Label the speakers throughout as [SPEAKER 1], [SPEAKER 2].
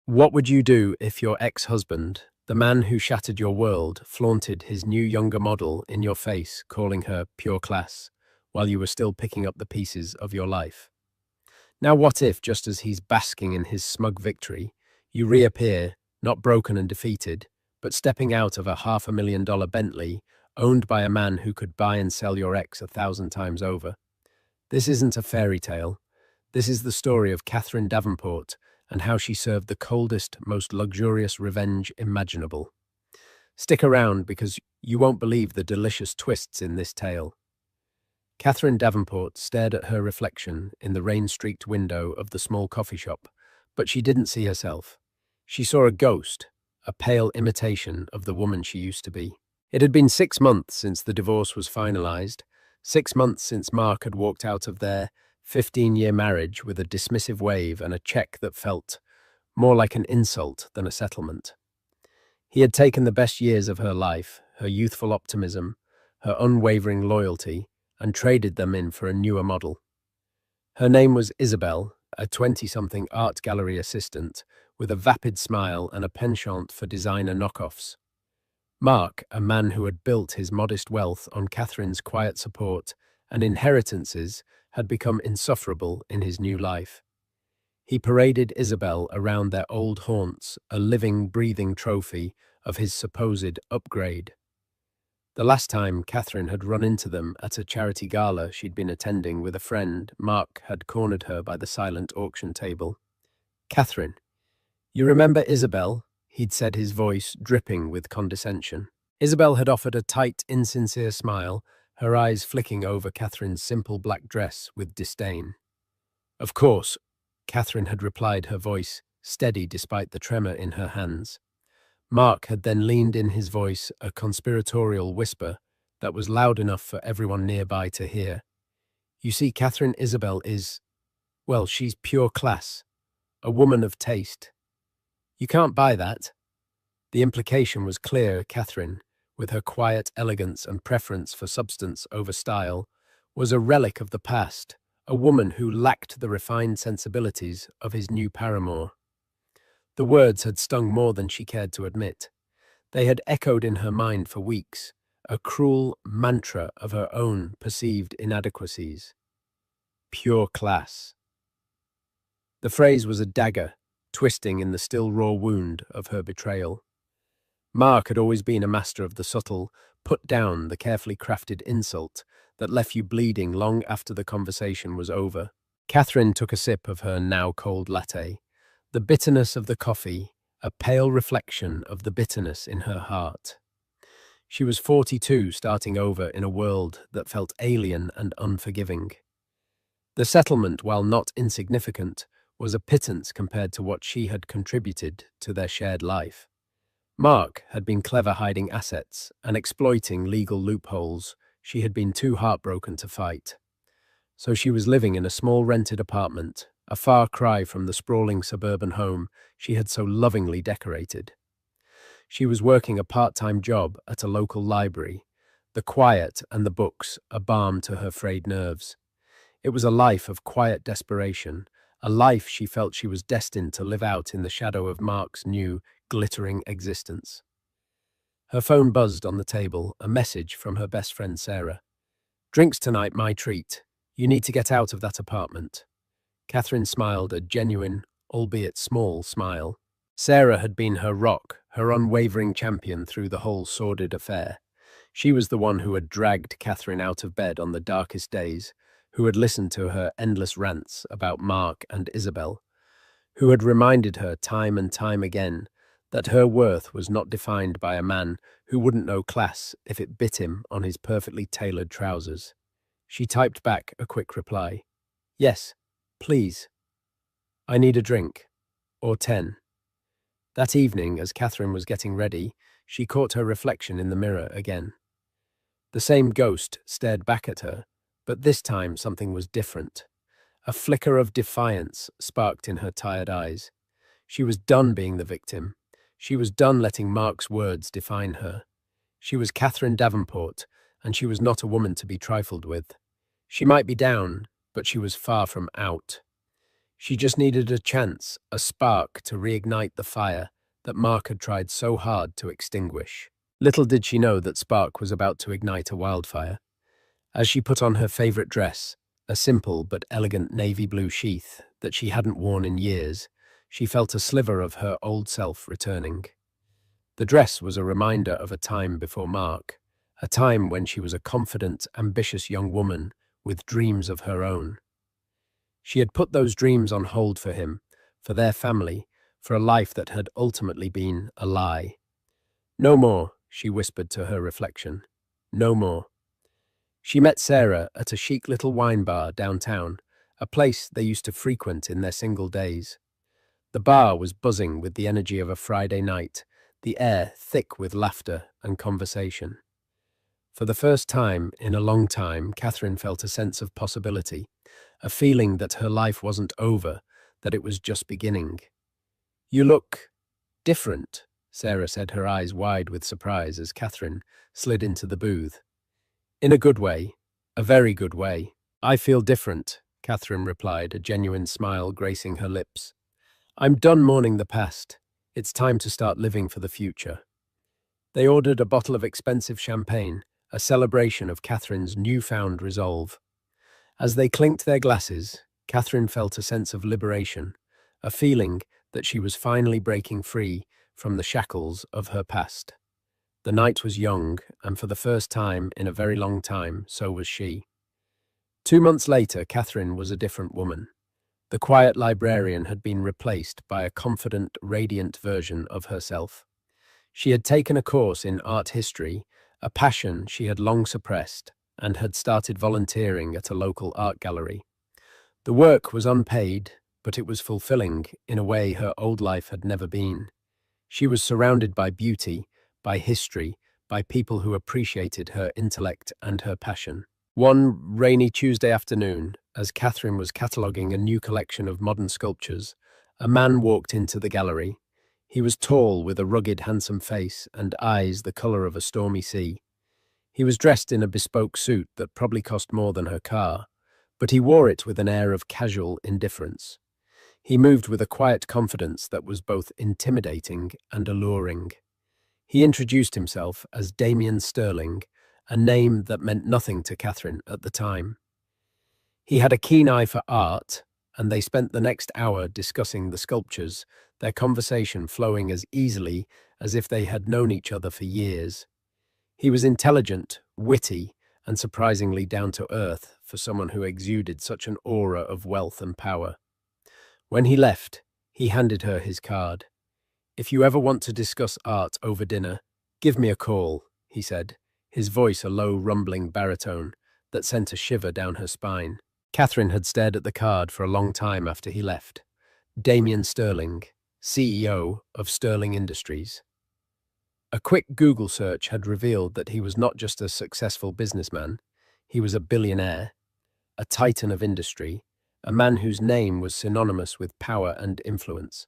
[SPEAKER 1] What would you do if your ex-husband, the man who shattered your world, flaunted his new younger model in your face, calling her pure class, while you were still picking up the pieces of your life? Now what if, just as he's basking in his smug victory, you reappear, not broken and defeated, but stepping out of a $500,000 Bentley, owned by a man who could buy and sell your ex 1,000 times over? This isn't a fairy tale. This is the story of Catherine Davenport and how she served the coldest, most luxurious revenge imaginable. Stick around because you won't believe the delicious twists in this tale. Catherine Davenport stared at her reflection in the rain-streaked window of the small coffee shop, but she didn't see herself. She saw a ghost, a pale imitation of the woman she used to be. It had been 6 months since the divorce was finalized, 6 months since Mark had walked out of their 15-year marriage with a dismissive wave and a check that felt more like an insult than a settlement. He had taken the best years of her life, her youthful optimism, her unwavering loyalty, and traded them in for a newer model. Her name was Isabel, a 20-something art gallery assistant with a vapid smile and a penchant for designer knockoffs. Mark, a man who had built his modest wealth on Catherine's quiet support and inheritances, had become insufferable in his new life. He paraded Isabel around their old haunts, a living, breathing trophy of his supposed upgrade. The last time Catherine had run into them at a charity gala she'd been attending with a friend, Mark had cornered her by the silent auction table. "Catherine, you remember Isabel?" he'd said, his voice dripping with condescension. Isabel had offered a tight, insincere smile, her eyes flicking over Catherine's simple black dress with disdain. "Of course," Catherine had replied, her voice steady despite the tremor in her hands. Mark had then leaned in his voice, a conspiratorial whisper that was loud enough for everyone nearby to hear. "You see, Catherine Isabel is, well, she's pure class, a woman of taste. You can't buy that." The implication was clear. Catherine, with her quiet elegance and preference for substance over style, was a relic of the past, a woman who lacked the refined sensibilities of his new paramour. The words had stung more than she cared to admit. They had echoed in her mind for weeks, a cruel mantra of her own perceived inadequacies. Pure class. The phrase was a dagger, twisting in the still raw wound of her betrayal. Mark had always been a master of the subtle, put down the carefully crafted insult that left you bleeding long after the conversation was over. Catherine took a sip of her now cold latte. The bitterness of the coffee, a pale reflection of the bitterness in her heart. She was 42, starting over in a world that felt alien and unforgiving. The settlement, while not insignificant, was a pittance compared to what she had contributed to their shared life. Mark had been clever hiding assets and exploiting legal loopholes she had been too heartbroken to fight. So she was living in a small rented apartment, a far cry from the sprawling suburban home she had so lovingly decorated. She was working a part-time job at a local library, the quiet and the books a balm to her frayed nerves. It was a life of quiet desperation, a life she felt she was destined to live out in the shadow of Mark's new, glittering existence. Her phone buzzed on the table, a message from her best friend Sarah. "Drinks tonight, my treat. You need to get out of that apartment." Catherine smiled, a genuine, albeit small, smile. Sarah had been her rock, her unwavering champion through the whole sordid affair. She was the one who had dragged Catherine out of bed on the darkest days, who had listened to her endless rants about Mark and Isabel, who had reminded her time and time again that her worth was not defined by a man who wouldn't know class if it bit him on his perfectly tailored trousers. She typed back a quick reply. "Yes, please. I need a drink. Or 10. That evening, as Catherine was getting ready, she caught her reflection in the mirror again. The same ghost stared back at her, but this time something was different. A flicker of defiance sparked in her tired eyes. She was done being the victim. She was done letting Mark's words define her. She was Catherine Davenport, and she was not a woman to be trifled with. She might be down, but she was far from out. She just needed a chance, a spark to reignite the fire that Mark had tried so hard to extinguish. Little did she know that spark was about to ignite a wildfire. As she put on her favorite dress, a simple but elegant navy blue sheath that she hadn't worn in years, she felt a sliver of her old self returning. The dress was a reminder of a time before Mark, a time when she was a confident, ambitious young woman with dreams of her own. She had put those dreams on hold for him, for their family, for a life that had ultimately been a lie. No more, she whispered to her reflection. No more. She met Sarah at a chic little wine bar downtown, a place they used to frequent in their single days. The bar was buzzing with the energy of a Friday night, the air thick with laughter and conversation. For the first time in a long time, Catherine felt a sense of possibility, a feeling that her life wasn't over, that it was just beginning. "You look different," Sarah said, her eyes wide with surprise as Catherine slid into the booth. "In a good way, a very good way." "I feel different," Catherine replied, a genuine smile gracing her lips. "I'm done mourning the past. It's time to start living for the future." They ordered a bottle of expensive champagne, a celebration of Catherine's newfound resolve. As they clinked their glasses, Catherine felt a sense of liberation, a feeling that she was finally breaking free from the shackles of her past. The night was young, and for the first time in a very long time, so was she. 2 months later, Catherine was a different woman. The quiet librarian had been replaced by a confident, radiant version of herself. She had taken a course in art history, a passion she had long suppressed, and had started volunteering at a local art gallery. The work was unpaid, but it was fulfilling in a way her old life had never been. She was surrounded by beauty, by history, by people who appreciated her intellect and her passion. One rainy Tuesday afternoon, as Catherine was cataloguing a new collection of modern sculptures, a man walked into the gallery. He was tall, with a rugged, handsome face and eyes the colour of a stormy sea. He was dressed in a bespoke suit that probably cost more than her car, but he wore it with an air of casual indifference. He moved with a quiet confidence that was both intimidating and alluring. He introduced himself as Damien Sterling, a name that meant nothing to Catherine at the time. He had a keen eye for art, and they spent the next hour discussing the sculptures, their conversation flowing as easily as if they had known each other for years. He was intelligent, witty, and surprisingly down-to-earth for someone who exuded such an aura of wealth and power. When he left, he handed her his card. "If you ever want to discuss art over dinner, give me a call," he said, his voice a low, rumbling baritone that sent a shiver down her spine. Catherine had stared at the card for a long time after he left. Damien Sterling, CEO of Sterling Industries. A quick Google search had revealed that he was not just a successful businessman, he was a billionaire, a titan of industry, a man whose name was synonymous with power and influence.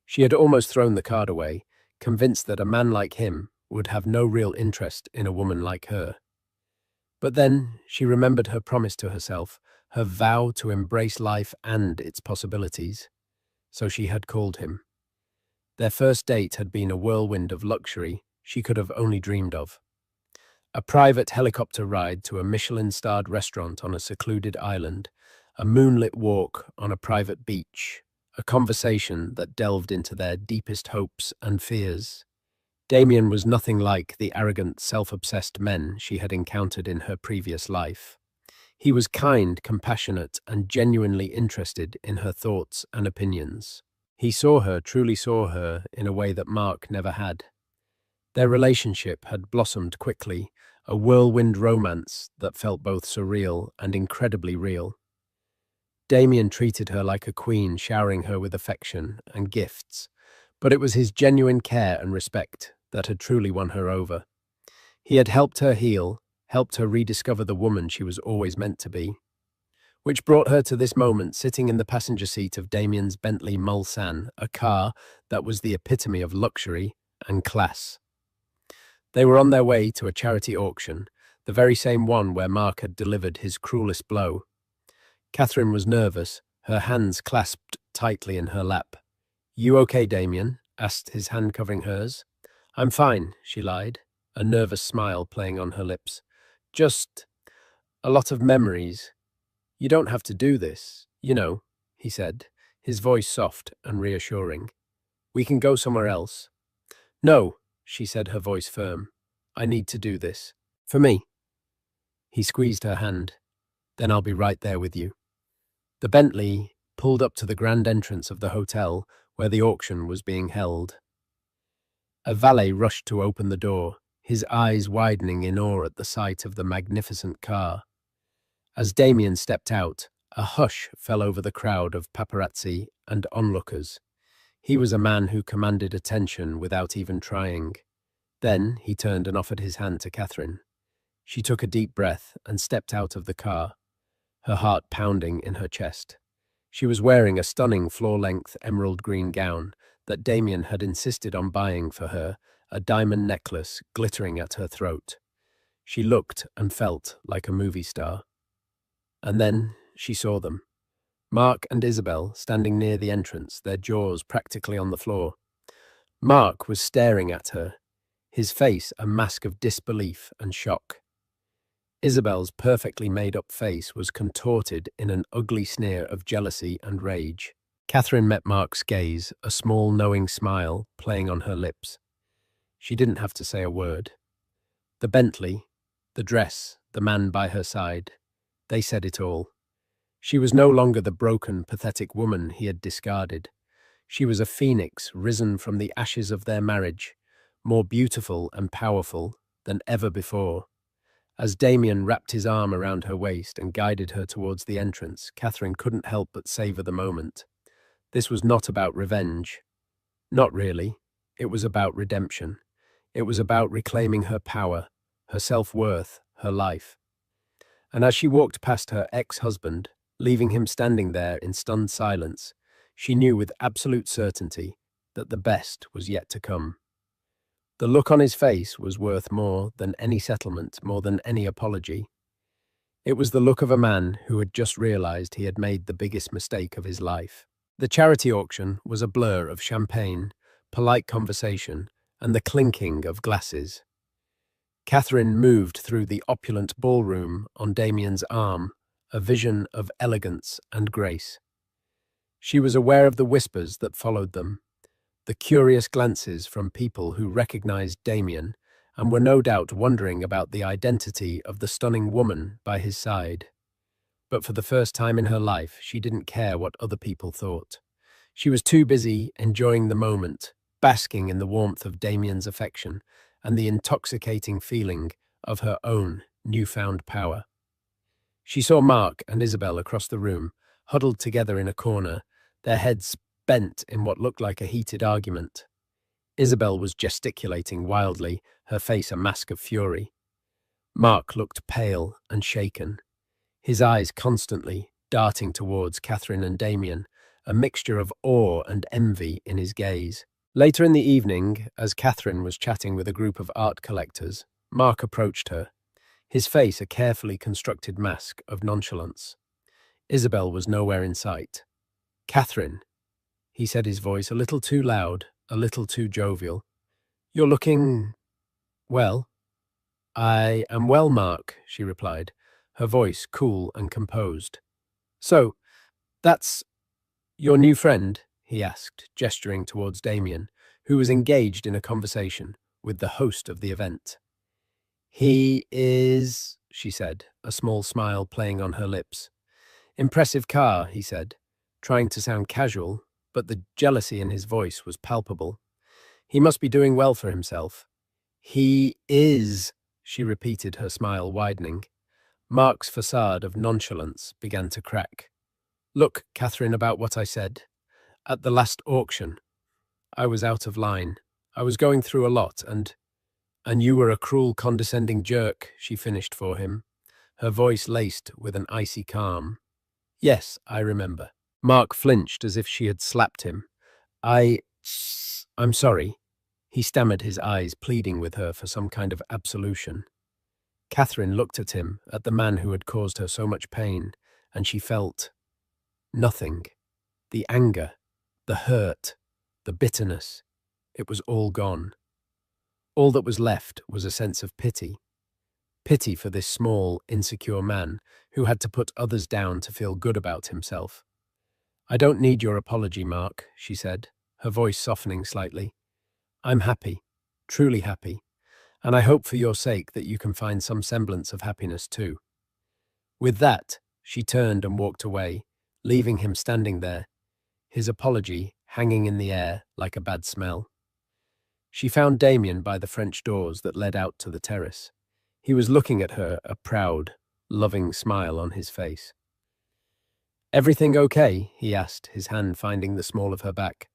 [SPEAKER 1] She had almost thrown the card away, convinced that a man like him would have no real interest in a woman like her. But then she remembered her promise to herself, her vow to embrace life and its possibilities. So she had called him. Their first date had been a whirlwind of luxury she could have only dreamed of. A private helicopter ride to a Michelin-starred restaurant on a secluded island, a moonlit walk on a private beach, a conversation that delved into their deepest hopes and fears. Damien was nothing like the arrogant, self-obsessed men she had encountered in her previous life. He was kind, compassionate, and genuinely interested in her thoughts and opinions. He saw her, truly saw her, in a way that Mark never had. Their relationship had blossomed quickly, a whirlwind romance that felt both surreal and incredibly real. Damien treated her like a queen, showering her with affection and gifts, but it was his genuine care and respect that had truly won her over. He had helped her heal, helped her rediscover the woman she was always meant to be. Which brought her to this moment, sitting in the passenger seat of Damien's Bentley Mulsanne, a car that was the epitome of luxury and class. They were on their way to a charity auction, the very same one where Mark had delivered his cruelest blow. Catherine was nervous, her hands clasped tightly in her lap. "You okay, Damien?" asked his hand covering hers. "I'm fine," she lied, a nervous smile playing on her lips. "Just a lot of memories. You don't have to do this, he said, his voice soft and reassuring. "We can go somewhere else." "No," she said, her voice firm. "I need to do this. For me." He squeezed her hand. "Then I'll be right there with you." The Bentley pulled up to the grand entrance of the hotel where the auction was being held. A valet rushed to open the door, his eyes widening in awe at the sight of the magnificent car. As Damien stepped out, a hush fell over the crowd of paparazzi and onlookers. He was a man who commanded attention without even trying. Then he turned and offered his hand to Catherine. She took a deep breath and stepped out of the car, her heart pounding in her chest. She was wearing a stunning floor-length emerald green gown that Damien had insisted on buying for her, a diamond necklace glittering at her throat. She looked and felt like a movie star. And then she saw them. Mark and Isabel standing near the entrance, their jaws practically on the floor. Mark was staring at her, his face a mask of disbelief and shock. Isabel's perfectly made-up face was contorted in an ugly sneer of jealousy and rage. Catherine met Mark's gaze, a small knowing smile playing on her lips. She didn't have to say a word. The Bentley, the dress, the man by her side, they said it all. She was no longer the broken, pathetic woman he had discarded. She was a phoenix risen from the ashes of their marriage, more beautiful and powerful than ever before. As Damien wrapped his arm around her waist and guided her towards the entrance, Catherine couldn't help but savor the moment. This was not about revenge. Not really. It was about redemption. It was about reclaiming her power, her self-worth, her life. And as she walked past her ex-husband, leaving him standing there in stunned silence, she knew with absolute certainty that the best was yet to come. The look on his face was worth more than any settlement, more than any apology. It was the look of a man who had just realized he had made the biggest mistake of his life. The charity auction was a blur of champagne, polite conversation, and the clinking of glasses. Catherine moved through the opulent ballroom on Damien's arm, a vision of elegance and grace. She was aware of the whispers that followed them, the curious glances from people who recognized Damien and were no doubt wondering about the identity of the stunning woman by his side. But for the first time in her life, she didn't care what other people thought. She was too busy enjoying the moment, basking in the warmth of Damien's affection and the intoxicating feeling of her own newfound power. She saw Mark and Isabel across the room, huddled together in a corner, their heads bent in what looked like a heated argument. Isabel was gesticulating wildly, her face a mask of fury. Mark looked pale and shaken, his eyes constantly darting towards Catherine and Damien, a mixture of awe and envy in his gaze. Later in the evening, as Catherine was chatting with a group of art collectors, Mark approached her, his face a carefully constructed mask of nonchalance. Isabel was nowhere in sight. "Catherine," he said, his voice a little too loud, a little too jovial. "You're looking... well." "I am well, Mark," she replied, her voice cool and composed. "So, that's your new friend?" he asked, gesturing towards Damien, who was engaged in a conversation with the host of the event. "He is," she said, a small smile playing on her lips. "Impressive car," he said, trying to sound casual, but the jealousy in his voice was palpable. "He must be doing well for himself." "He is," she repeated, her smile widening. Mark's facade of nonchalance began to crack. "Look, Catherine, about what I said. At the last auction, I was out of line. I was going through a lot, and you were a cruel, condescending jerk," she finished for him, her voice laced with an icy calm. "Yes, I remember." Mark flinched as if she had slapped him. I'm sorry." He stammered, his eyes pleading with her for some kind of absolution. Catherine looked at him, at the man who had caused her so much pain, and she felt Nothing. The anger, the hurt, the bitterness, it was all gone. All that was left was a sense of pity. Pity for this small, insecure man who had to put others down to feel good about himself. "I don't need your apology, Mark," she said, her voice softening slightly. "I'm happy, truly happy, and I hope for your sake that you can find some semblance of happiness too." With that, she turned and walked away, leaving him standing there, his apology hanging in the air like a bad smell. She found Damien by the French doors that led out to the terrace. He was looking at her, a proud, loving smile on his face. "Everything okay?" he asked, his hand finding the small of her back.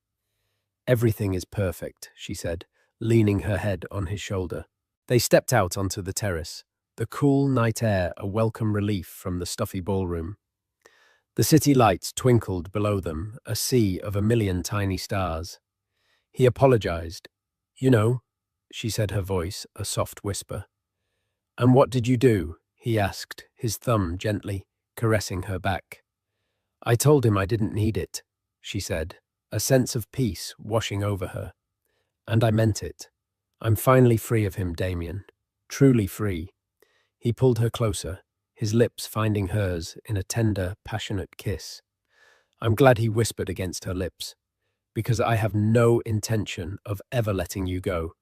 [SPEAKER 1] "Everything is perfect," she said, leaning her head on his shoulder. They stepped out onto the terrace, the cool night air a welcome relief from the stuffy ballroom. The city lights twinkled below them, a sea of a million tiny stars. He apologized. "You know," she said, her voice a soft whisper. "And what did you do?" he asked, his thumb gently caressing her back. "I told him I didn't need it," she said, a sense of peace washing over her. "And I meant it. I'm finally free of him, Damien. Truly free." He pulled her closer, his lips finding hers in a tender, passionate kiss. "I'm glad," he whispered against her lips, "because I have no intention of ever letting you go."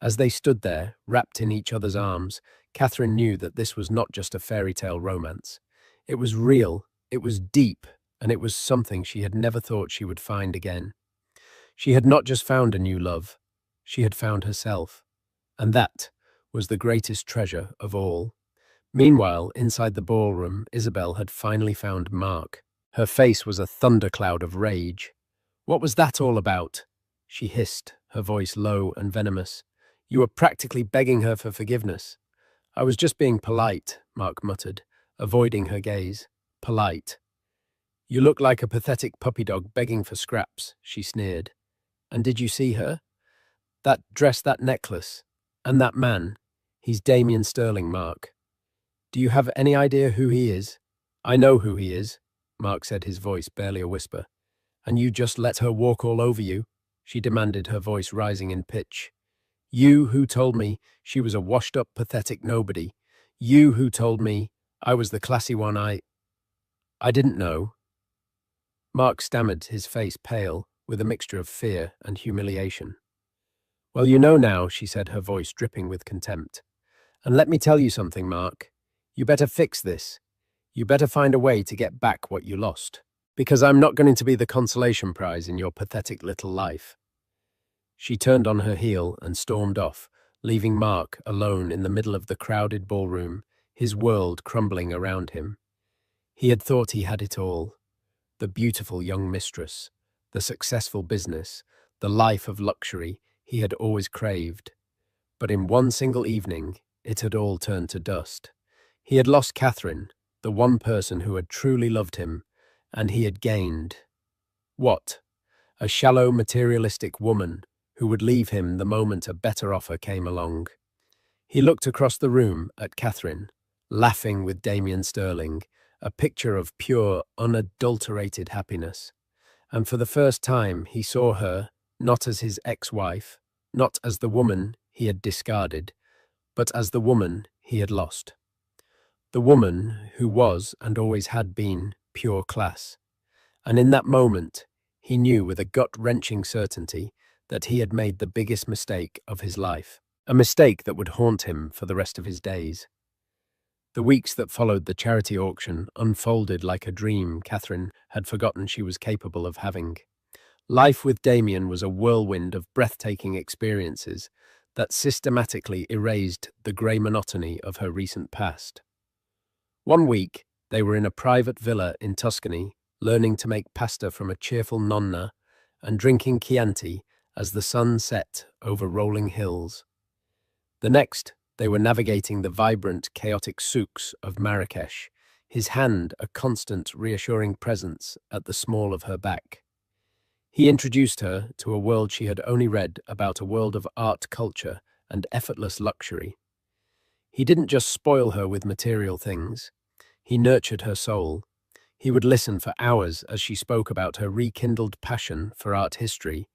[SPEAKER 1] As they stood there, wrapped in each other's arms, Catherine knew that this was not just a fairy tale romance. It was real, it was deep, and it was something she had never thought she would find again. She had not just found a new love, she had found herself. And that was the greatest treasure of all. Meanwhile, inside the ballroom, Isabel had finally found Mark. Her face was a thundercloud of rage. "What was that all about?" she hissed, her voice low and venomous. "You were practically begging her for forgiveness." "I was just being polite," Mark muttered, avoiding her gaze. "Polite. You look like a pathetic puppy dog begging for scraps," she sneered. "And did you see her? That dress, that necklace, and that man. He's Damien Sterling, Mark. Do you have any idea who he is?" "I know who he is," Mark said, his voice barely a whisper. "And you just let her walk all over you?" she demanded, her voice rising in pitch. "You who told me she was a washed-up, pathetic nobody. You who told me I was the classy one. I didn't know." Mark stammered, his face pale, with a mixture of fear and humiliation. "Well, you know now," she said, her voice dripping with contempt. "And let me tell you something, Mark. You better fix this. You better find a way to get back what you lost. Because I'm not going to be the consolation prize in your pathetic little life." She turned on her heel and stormed off, leaving Mark alone in the middle of the crowded ballroom, his world crumbling around him. He had thought he had it all. The beautiful young mistress, the successful business, the life of luxury he had always craved. But in one single evening, it had all turned to dust. He had lost Catherine, the one person who had truly loved him, and he had gained what? A shallow, materialistic woman who would leave him the moment a better offer came along. He looked across the room at Catherine, laughing with Damien Sterling, a picture of pure, unadulterated happiness. And for the first time, he saw her not as his ex-wife, not as the woman he had discarded, but as the woman he had lost. The woman who was and always had been pure class. And in that moment, he knew with a gut-wrenching certainty that he had made the biggest mistake of his life, a mistake that would haunt him for the rest of his days. The weeks that followed the charity auction unfolded like a dream Catherine had forgotten she was capable of having. Life with Damien was a whirlwind of breathtaking experiences that systematically erased the grey monotony of her recent past. One week, they were in a private villa in Tuscany, learning to make pasta from a cheerful nonna and drinking Chianti as the sun set over rolling hills. The next, they were navigating the vibrant, chaotic souks of Marrakesh, his hand a constant, reassuring presence at the small of her back. He introduced her to a world she had only read about, a world of art, culture, and effortless luxury. He didn't just spoil her with material things. He nurtured her soul. He would listen for hours as she spoke about her rekindled passion for art history,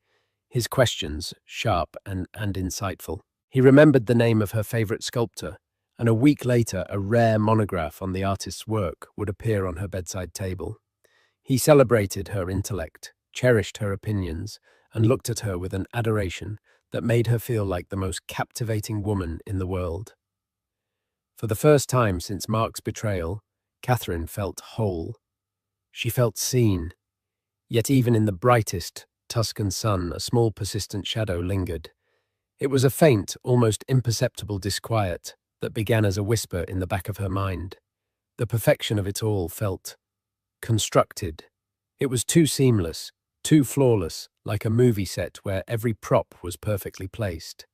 [SPEAKER 1] his questions sharp and insightful. He remembered the name of her favorite sculptor, and a week later a rare monograph on the artist's work would appear on her bedside table. He celebrated her intellect, cherished her opinions, and looked at her with an adoration that made her feel like the most captivating woman in the world. For the first time since Mark's betrayal, Catherine felt whole. She felt seen, yet even in the brightest Tuscan sun, a small persistent shadow lingered. It was a faint, almost imperceptible disquiet that began as a whisper in the back of her mind. The perfection of it all felt constructed. It was too seamless, too flawless, like a movie set where every prop was perfectly placed.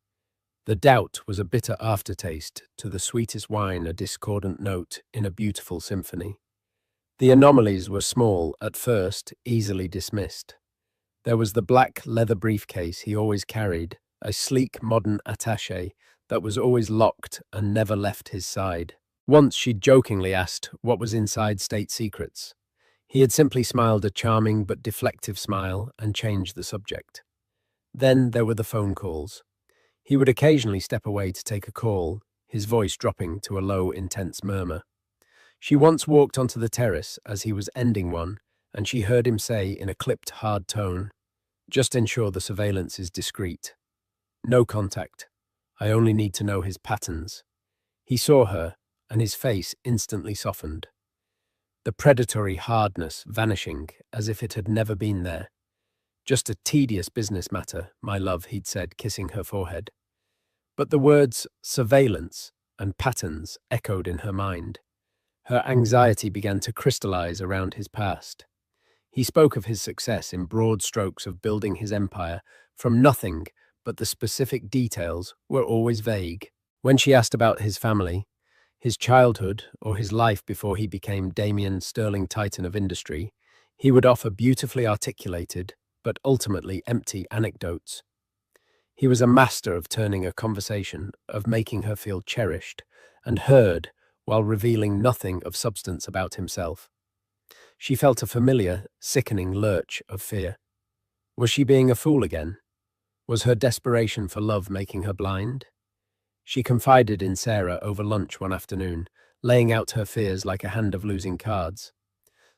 [SPEAKER 1] The doubt was a bitter aftertaste to the sweetest wine, a discordant note in a beautiful symphony. The anomalies were small at first, easily dismissed. There was the black leather briefcase he always carried, a sleek modern attaché that was always locked and never left his side. Once she'd jokingly asked what was inside State Secrets. He had simply smiled a charming but deflective smile and changed the subject. Then there were the phone calls. He would occasionally step away to take a call, his voice dropping to a low, intense murmur. She once walked onto the terrace as he was ending one, and she heard him say in a clipped, hard tone, "Just ensure the surveillance is discreet. No contact. I only need to know his patterns." He saw her, and his face instantly softened. The predatory hardness vanishing as if it had never been there. "Just a tedious business matter, my love," he'd said, kissing her forehead. But the words surveillance and patterns echoed in her mind. Her anxiety began to crystallize around his past. He spoke of his success in broad strokes of building his empire from nothing, but the specific details were always vague. When she asked about his family, his childhood, or his life before he became Damien Sterling Titan of industry, he would offer beautifully articulated, but ultimately empty anecdotes. He was a master of turning a conversation, of making her feel cherished and heard while revealing nothing of substance about himself. She felt a familiar, sickening lurch of fear. Was she being a fool again? Was her desperation for love making her blind? She confided in Sarah over lunch one afternoon, laying out her fears like a hand of losing cards.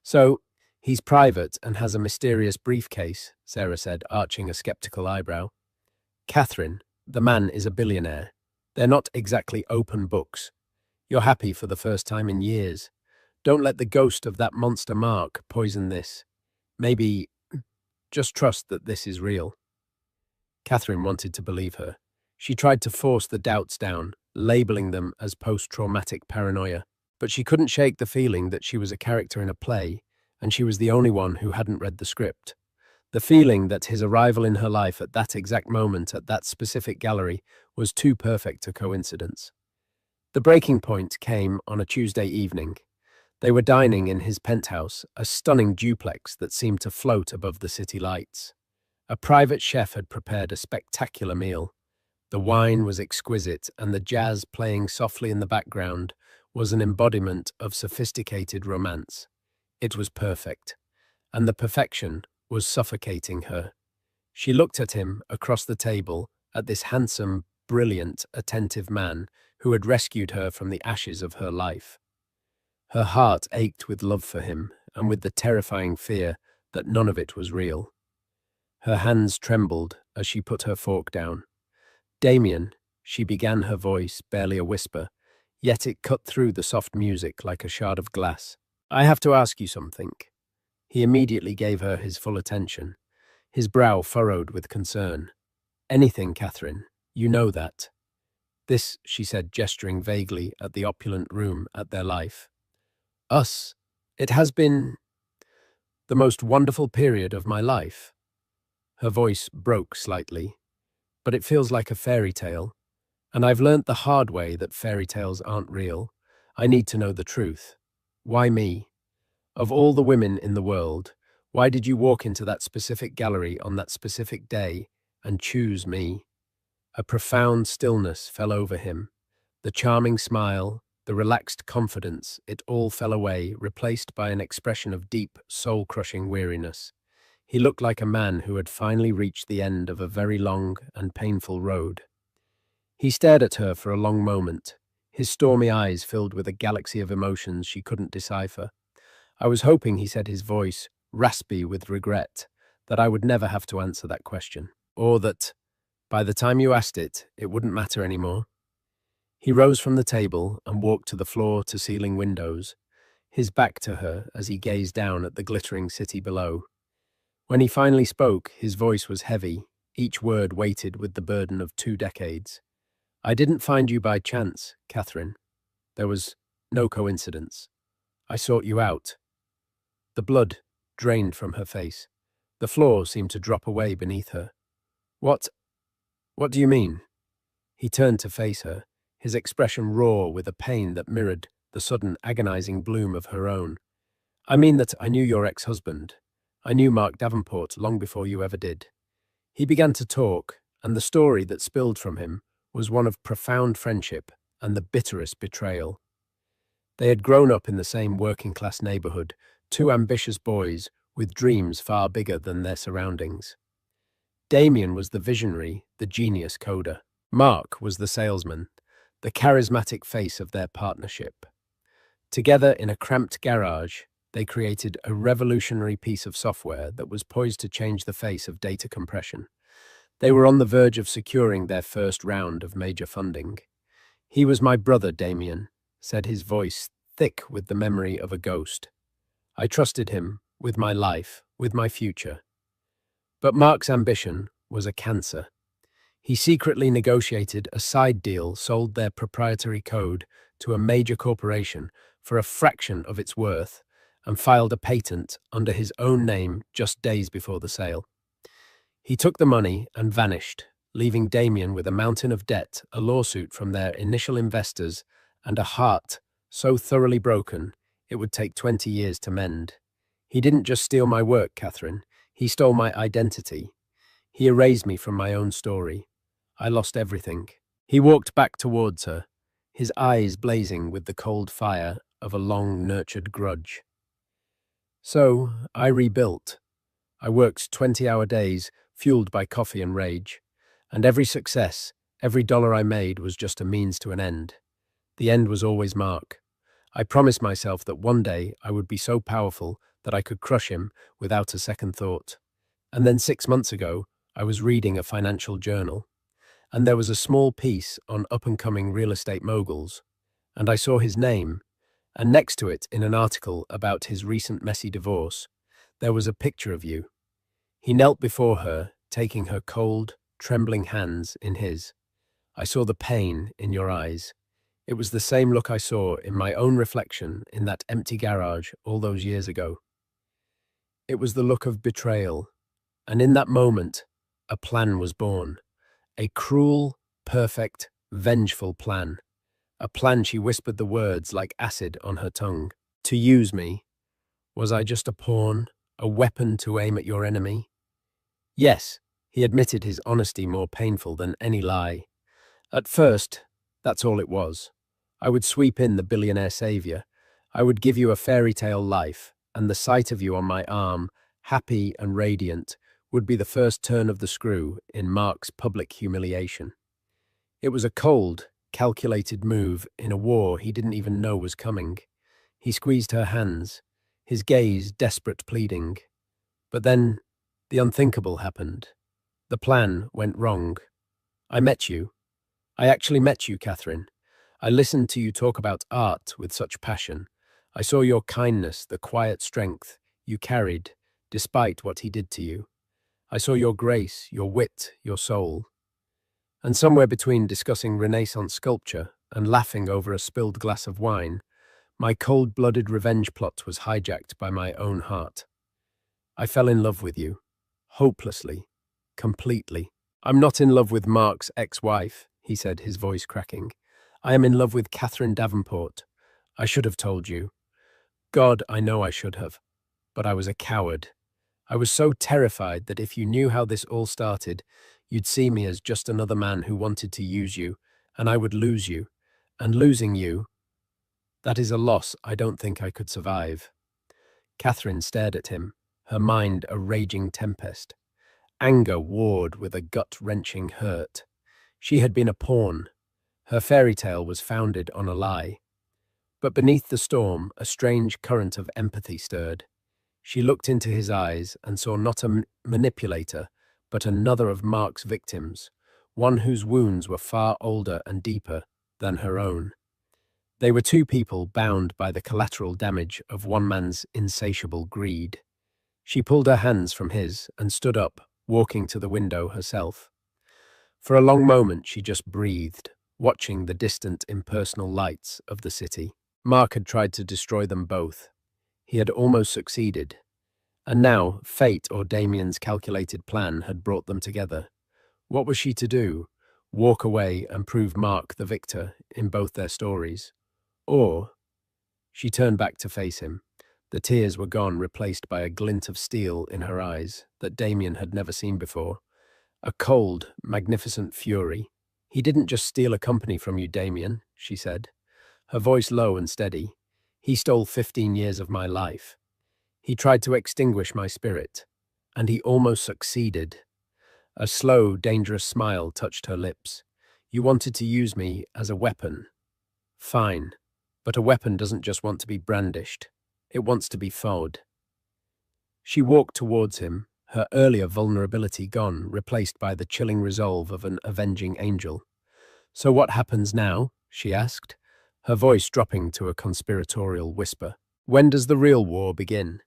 [SPEAKER 1] "So, he's private and has a mysterious briefcase," Sarah said, arching a skeptical eyebrow. "Catherine, the man is a billionaire. They're not exactly open books. You're happy for the first time in years. Don't let the ghost of that monster Mark poison this. Maybe just trust that this is real." Catherine wanted to believe her. She tried to force the doubts down, labeling them as post-traumatic paranoia. But she couldn't shake the feeling that she was a character in a play, and she was the only one who hadn't read the script. The feeling that his arrival in her life at that exact moment at that specific gallery was too perfect a coincidence. The breaking point came on a Tuesday evening. They were dining in his penthouse, a stunning duplex that seemed to float above the city lights. A private chef had prepared a spectacular meal. The wine was exquisite, and the jazz playing softly in the background was an embodiment of sophisticated romance. It was perfect, and the perfection was suffocating her. She looked at him across the table, at this handsome, brilliant, attentive man who had rescued her from the ashes of her life. Her heart ached with love for him and with the terrifying fear that none of it was real. Her hands trembled as she put her fork down. "Damien," she began, her voice barely a whisper, yet it cut through the soft music like a shard of glass. "I have to ask you something." He immediately gave her his full attention, his brow furrowed with concern. "Anything, Catherine. You know that." "This," she said, gesturing vaguely at the opulent room at their life. "Us. It has been the most wonderful period of my life." Her voice broke slightly. "But it feels like a fairy tale. And I've learnt the hard way that fairy tales aren't real. I need to know the truth. Why me? Of all the women in the world, why did you walk into that specific gallery on that specific day and choose me?" A profound stillness fell over him. The charming smile, the relaxed confidence, it all fell away, replaced by an expression of deep, soul-crushing weariness. He looked like a man who had finally reached the end of a very long and painful road. He stared at her for a long moment, his stormy eyes filled with a galaxy of emotions she couldn't decipher. I was hoping, he said, his voice raspy with regret, that I would never have to answer that question, or that, by the time you asked it, it wouldn't matter anymore. He rose from the table and walked to the floor-to-ceiling windows, his back to her as he gazed down at the glittering city below. When he finally spoke, his voice was heavy, each word weighted with the burden of 2 decades. I didn't find you by chance, Catherine. There was no coincidence. I sought you out. The blood drained from her face. The floor seemed to drop away beneath her. What do you mean? He turned to face her, his expression raw with a pain that mirrored the sudden agonizing bloom of her own. I mean that I knew your ex-husband. I knew Mark Davenport long before you ever did. He began to talk, and the story that spilled from him was one of profound friendship and the bitterest betrayal. They had grown up in the same working-class neighborhood, 2 ambitious boys with dreams far bigger than their surroundings. Damien was the visionary, the genius coder. Mark was the salesman, the charismatic face of their partnership. Together in a cramped garage, they created a revolutionary piece of software that was poised to change the face of data compression. They were on the verge of securing their first round of major funding. He was my brother, Damien, said his voice thick with the memory of a ghost. I trusted him with my life, with my future. But Mark's ambition was a cancer. He secretly negotiated a side deal, sold their proprietary code to a major corporation for a fraction of its worth, and filed a patent under his own name just days before the sale. He took the money and vanished, leaving Damien with a mountain of debt, a lawsuit from their initial investors, and a heart so thoroughly broken it would take 20 years to mend. He didn't just steal my work, Catherine. He stole my identity. He erased me from my own story. I lost everything. He walked back towards her, his eyes blazing with the cold fire of a long-nurtured grudge. So, I rebuilt. I worked 20-hour days, fueled by coffee and rage, and every success, every dollar I made was just a means to an end. The end was always Mark. I promised myself that one day I would be so powerful that I could crush him without a second thought. And then 6 months ago, I was reading a financial journal, and there was a small piece on up-and-coming real estate moguls, and I saw his name, and next to it, in an article about his recent messy divorce, there was a picture of you. He knelt before her, taking her cold, trembling hands in his. I saw the pain in your eyes. It was the same look I saw in my own reflection in that empty garage all those years ago. It was the look of betrayal, and in that moment, a plan was born. A cruel, perfect, vengeful plan. A plan she whispered the words like acid on her tongue. To use me. Was I just a pawn, a weapon to aim at your enemy? Yes, he admitted, his honesty more painful than any lie. At first, that's all it was. I would sweep in the billionaire savior. I would give you a fairy tale life, and the sight of you on my arm, happy and radiant, would be the first turn of the screw in Mark's public humiliation. It was a cold, calculated move in a war he didn't even know was coming. He squeezed her hands, his gaze desperate pleading. But then, the unthinkable happened. The plan went wrong. I met you. I actually met you, Catherine. I listened to you talk about art with such passion. I saw your kindness, the quiet strength you carried, despite what he did to you. I saw your grace, your wit, your soul. And somewhere between discussing Renaissance sculpture and laughing over a spilled glass of wine, my cold-blooded revenge plot was hijacked by my own heart. I fell in love with you. Hopelessly. Completely. I'm not in love with Mark's ex-wife, he said, his voice cracking. I am in love with Catherine Davenport. I should have told you. God, I know I should have. But I was a coward. I was so terrified that if you knew how this all started, you'd see me as just another man who wanted to use you, and I would lose you. And losing you, That is a loss I don't think I could survive. Catherine stared at him, her mind a raging tempest. Anger warred with a gut-wrenching hurt. She had been a pawn. Her fairy tale was founded on a lie. But beneath the storm, a strange current of empathy stirred. She looked into his eyes and saw not a manipulator, but another of Mark's victims, one whose wounds were far older and deeper than her own. They were two people bound by the collateral damage of one man's insatiable greed. She pulled her hands from his and stood up, walking to the window herself. For a long moment she just breathed, watching the distant impersonal lights of the city. Mark had tried to destroy them both. He had almost succeeded. And now, fate or Damien's calculated plan had brought them together. What was she to do? Walk away and prove Mark the victor in both their stories? Or... She turned back to face him. The tears were gone, replaced by a glint of steel in her eyes that Damien had never seen before. A cold, magnificent fury. "He didn't just steal a company from you, Damien," she said, her voice low and steady. "He stole 15 years of my life. He tried to extinguish my spirit, and he almost succeeded." A slow, dangerous smile touched her lips. "You wanted to use me as a weapon. Fine, but a weapon doesn't just want to be brandished. It wants to be fought." She walked towards him, her earlier vulnerability gone, replaced by the chilling resolve of an avenging angel. "So what happens now?" she asked, her voice dropping to a conspiratorial whisper. "When does the real war begin?"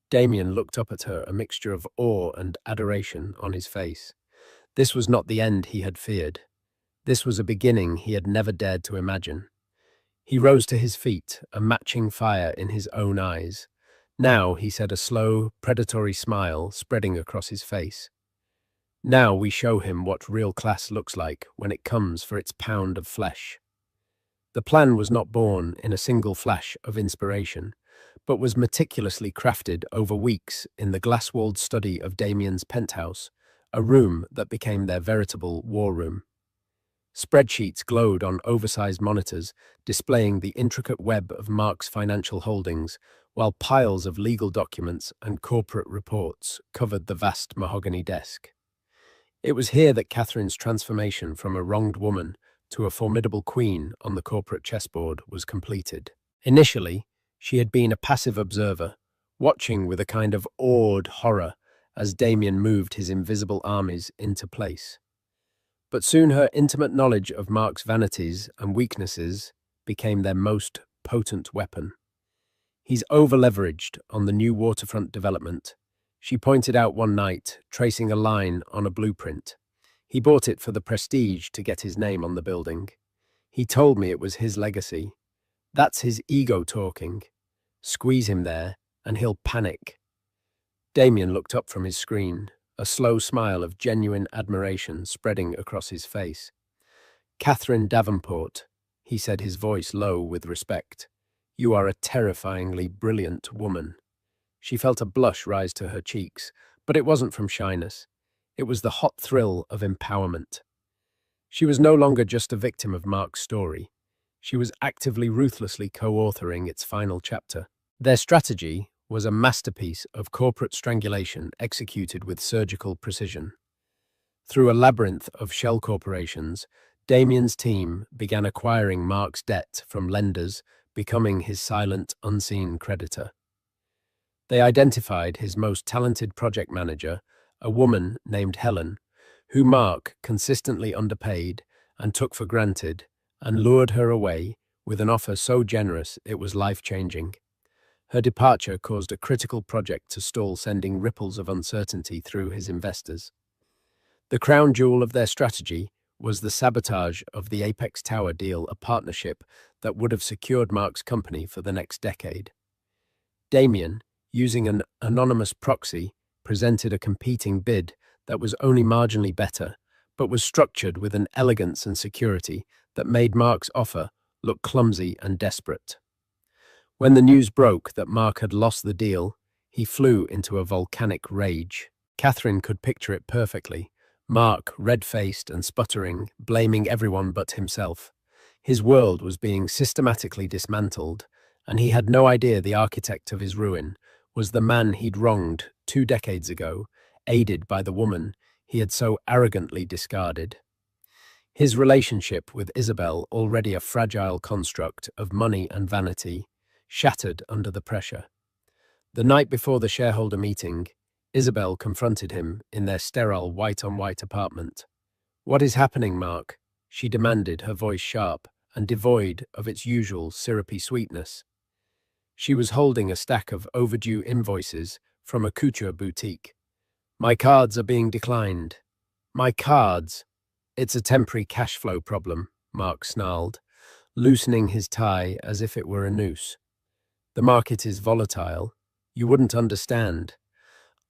[SPEAKER 1] Damien looked up at her, a mixture of awe and adoration on his face. This was not the end he had feared. This was a beginning he had never dared to imagine. He rose to his feet, a matching fire in his own eyes. "Now," he said, a slow, predatory smile spreading across his face. "Now we show him what real class looks like when it comes for its pound of flesh." The plan was not born in a single flash of inspiration, but was meticulously crafted over weeks in the glass-walled study of Damien's penthouse, a room that became their veritable war room. Spreadsheets glowed on oversized monitors, displaying the intricate web of Mark's financial holdings, while piles of legal documents and corporate reports covered the vast mahogany desk. It was here that Catherine's transformation from a wronged woman to a formidable queen on the corporate chessboard was completed. Initially, she had been a passive observer, watching with a kind of awed horror as Damien moved his invisible armies into place. But soon her intimate knowledge of Mark's vanities and weaknesses became their most potent weapon. "He's over-leveraged on the new waterfront development," she pointed out one night, tracing a line on a blueprint. "He bought it for the prestige to get his name on the building. He told me it was his legacy. That's his ego talking. Squeeze him there, and he'll panic." Damien looked up from his screen, a slow smile of genuine admiration spreading across his face. "Catherine Davenport," he said, his voice low with respect. "You are a terrifyingly brilliant woman." She felt a blush rise to her cheeks, but it wasn't from shyness. It was the hot thrill of empowerment. She was no longer just a victim of Mark's story. She was actively, ruthlessly co-authoring its final chapter. Their strategy was a masterpiece of corporate strangulation executed with surgical precision. Through a labyrinth of shell corporations, Damien's team began acquiring Mark's debt from lenders, becoming his silent, unseen creditor. They identified his most talented project manager, a woman named Helen, who Mark consistently underpaid and took for granted, and lured her away with an offer so generous it was life-changing. Her departure caused a critical project to stall, sending ripples of uncertainty through his investors. The crown jewel of their strategy was the sabotage of the Apex Tower deal, a partnership that would have secured Mark's company for the next decade. Damien, using an anonymous proxy, presented a competing bid that was only marginally better, but was structured with an elegance and security that made Mark's offer look clumsy and desperate. When the news broke that Mark had lost the deal, he flew into a volcanic rage. Catherine could picture it perfectly. Mark, red-faced and sputtering, blaming everyone but himself. His world was being systematically dismantled, and he had no idea the architect of his ruin was the man he'd wronged 2 decades ago, aided by the woman he had so arrogantly discarded. His relationship with Isabel, already a fragile construct of money and vanity, shattered under the pressure. The night before the shareholder meeting, Isabel confronted him in their sterile white-on-white apartment. "What is happening, Mark?" she demanded, her voice sharp and devoid of its usual syrupy sweetness. She was holding a stack of overdue invoices from a couture boutique. "My cards are being declined." "My cards?" "It's a temporary cash flow problem," Mark snarled, loosening his tie as if it were a noose. "The market is volatile. You wouldn't understand."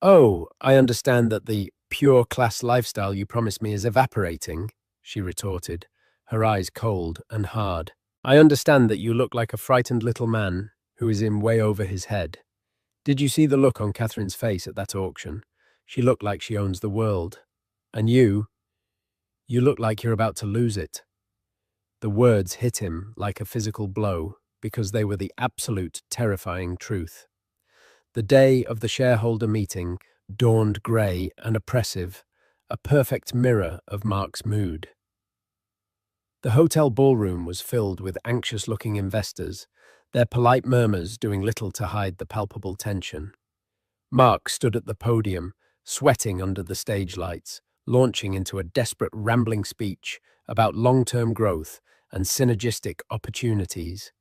[SPEAKER 1] "Oh, I understand that the pure class lifestyle you promised me is evaporating," she retorted, her eyes cold and hard. "I understand that you look like a frightened little man who is in way over his head. Did you see the look on Catherine's face at that auction? She looked like she owns the world. And you look like you're about to lose it." The words hit him like a physical blow because they were the absolute terrifying truth. The day of the shareholder meeting dawned grey and oppressive, a perfect mirror of Mark's mood. The hotel ballroom was filled with anxious-looking investors, their polite murmurs doing little to hide the palpable tension. Mark stood at the podium, sweating under the stage lights, launching into a desperate rambling speech about long-term growth and synergistic opportunities.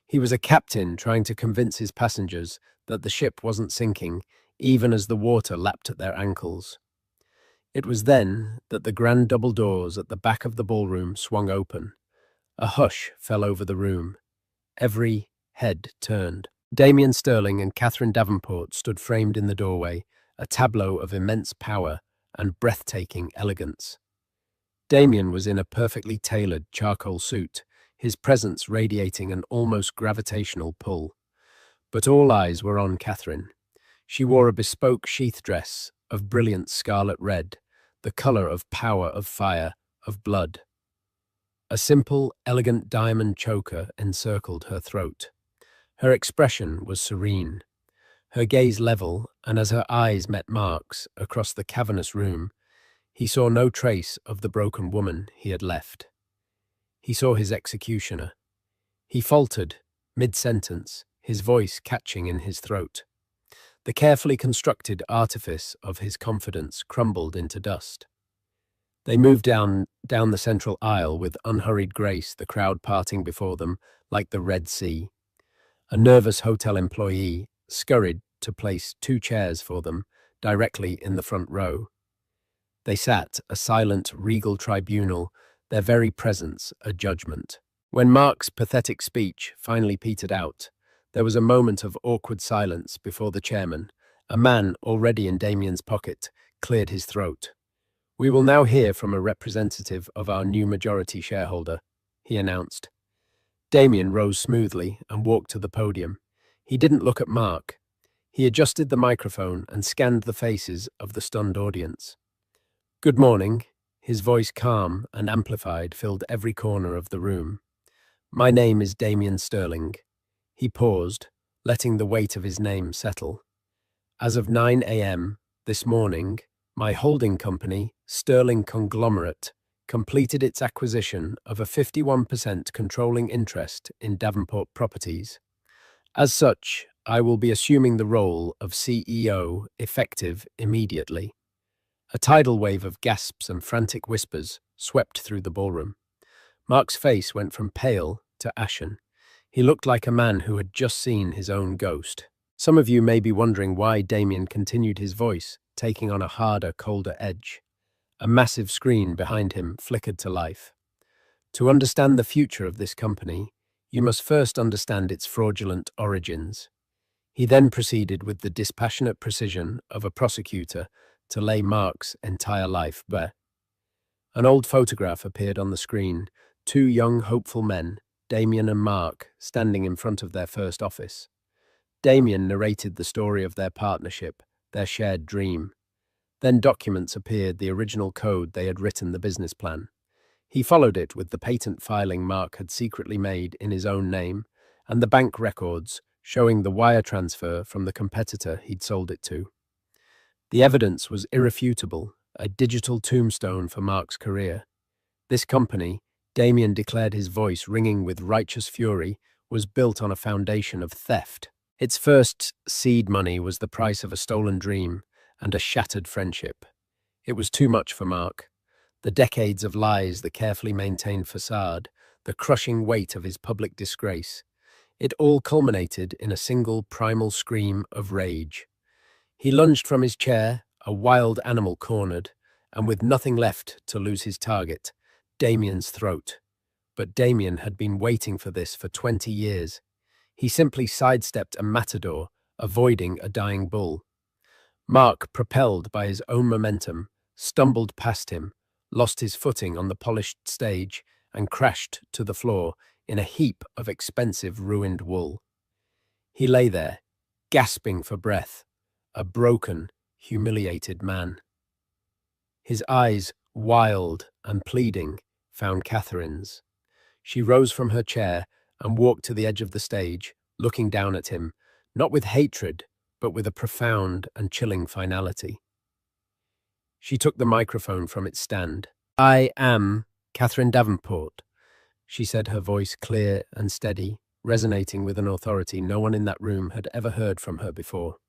[SPEAKER 1] He was a captain trying to convince his passengers that the ship wasn't sinking, even as the water lapped at their ankles. It was then that the grand double doors at the back of the ballroom swung open. A hush fell over the room. Every head turned. Damien Sterling and Catherine Davenport stood framed in the doorway, a tableau of immense power and breathtaking elegance. Damien was in a perfectly tailored charcoal suit, his presence radiating an almost gravitational pull. But all eyes were on Catherine. She wore a bespoke sheath dress of brilliant scarlet red, the color of power, of fire, of blood. A simple, elegant diamond choker encircled her throat. Her expression was serene, her gaze level, and as her eyes met Mark's across the cavernous room, he saw no trace of the broken woman he had left. He saw his executioner. He faltered, mid-sentence, his voice catching in his throat. The carefully constructed artifice of his confidence crumbled into dust. They moved down the central aisle with unhurried grace, the crowd parting before them like the Red Sea. A nervous hotel employee scurried to place 2 chairs for them directly in the front row. They sat, a silent, regal tribunal, their very presence a judgment. When Mark's pathetic speech finally petered out, there was a moment of awkward silence before the chairman, a man already in Damien's pocket, cleared his throat. "We will now hear from a representative of our new majority shareholder," he announced. Damien rose smoothly and walked to the podium. He didn't look at Mark. He adjusted the microphone and scanned the faces of the stunned audience. "Good morning." His voice, calm and amplified, filled every corner of the room. "My name is Damien Sterling." He paused, letting the weight of his name settle. "As of 9 a.m. this morning, my holding company, Sterling Conglomerate, completed its acquisition of a 51% controlling interest in Davenport Properties. As such, I will be assuming the role of CEO effective immediately." A tidal wave of gasps and frantic whispers swept through the ballroom. Mark's face went from pale to ashen. He looked like a man who had just seen his own ghost. Some of you may be wondering why Damien continued, his voice taking on a harder, colder edge. A massive screen behind him flickered to life. "To understand the future of this company, you must first understand its fraudulent origins." He then proceeded with the dispassionate precision of a prosecutor to lay Mark's entire life bare. An old photograph appeared on the screen, 2 young, hopeful men, Damien and Mark, standing in front of their first office. Damien narrated the story of their partnership, their shared dream. Then documents appeared, the original code they had written, the business plan. He followed it with the patent filing Mark had secretly made in his own name and the bank records showing the wire transfer from the competitor he'd sold it to. The evidence was irrefutable, a digital tombstone for Mark's career. This company, Damien declared, his voice ringing with righteous fury, was built on a foundation of theft. Its first seed money was the price of a stolen dream and a shattered friendship. It was too much for Mark. The decades of lies, the carefully maintained facade, the crushing weight of his public disgrace. It all culminated in a single primal scream of rage. He lunged from his chair, a wild animal cornered, and with nothing left to lose his target, Damien's throat. But Damien had been waiting for this for 20 years. He simply sidestepped a matador, avoiding a dying bull. Mark, propelled by his own momentum, stumbled past him, lost his footing on the polished stage, and crashed to the floor in a heap of expensive ruined wool. He lay there, gasping for breath, a broken, humiliated man. His eyes, wild and pleading, found Catherine's. She rose from her chair and walked to the edge of the stage, looking down at him, not with hatred, but with a profound and chilling finality. She took the microphone from its stand. "I am Catherine Davenport," she said, her voice clear and steady, resonating with an authority no one in that room had ever heard from her before.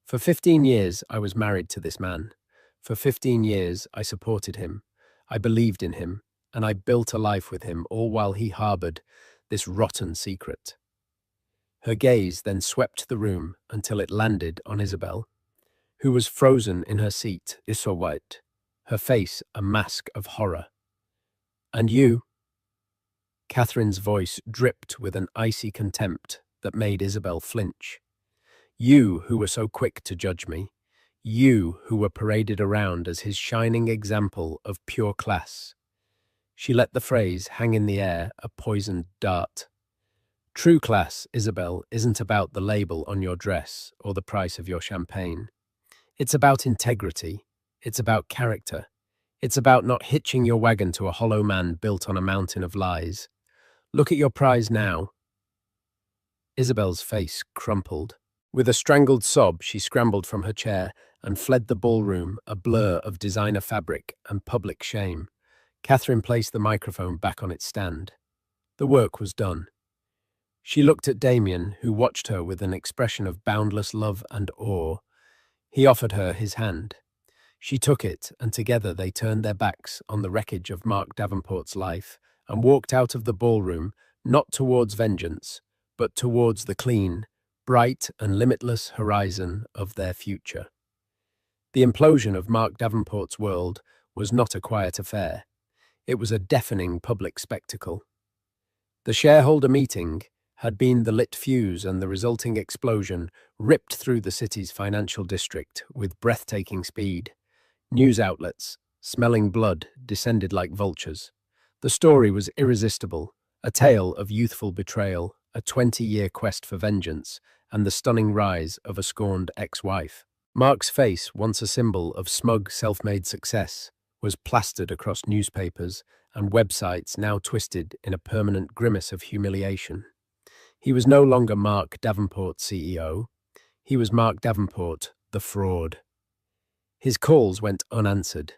[SPEAKER 1] "For 15 years, I was married to this man. For 15 years, I supported him. I believed in him, and I built a life with him, all while he harbored this rotten secret." Her gaze then swept the room until it landed on Isabel, who was frozen in her seat, so white, her face a mask of horror. "And you?" Catherine's voice dripped with an icy contempt that made Isabel flinch. "You who were so quick to judge me. You who were paraded around as his shining example of pure class." She let the phrase hang in the air, a poisoned dart. "True class, Isabel, isn't about the label on your dress or the price of your champagne. It's about integrity. It's about character. It's about not hitching your wagon to a hollow man built on a mountain of lies. Look at your prize now." Isabel's face crumpled. With a strangled sob, she scrambled from her chair and fled the ballroom, a blur of designer fabric and public shame. Catherine placed the microphone back on its stand. The work was done. She looked at Damien, who watched her with an expression of boundless love and awe. He offered her his hand. She took it, and together they turned their backs on the wreckage of Mark Davenport's life and walked out of the ballroom, not towards vengeance, but towards the clean, bright and limitless horizon of their future. The implosion of Mark Davenport's world was not a quiet affair. It was a deafening public spectacle. The shareholder meeting had been the lit fuse, and the resulting explosion ripped through the city's financial district with breathtaking speed. News outlets, smelling blood, descended like vultures. The story was irresistible, a tale of youthful betrayal, a 20-year quest for vengeance, and the stunning rise of a scorned ex-wife. Mark's face, once a symbol of smug, self-made success, was plastered across newspapers and websites, now twisted in a permanent grimace of humiliation. He was no longer Mark Davenport, CEO. He was Mark Davenport, the fraud. His calls went unanswered.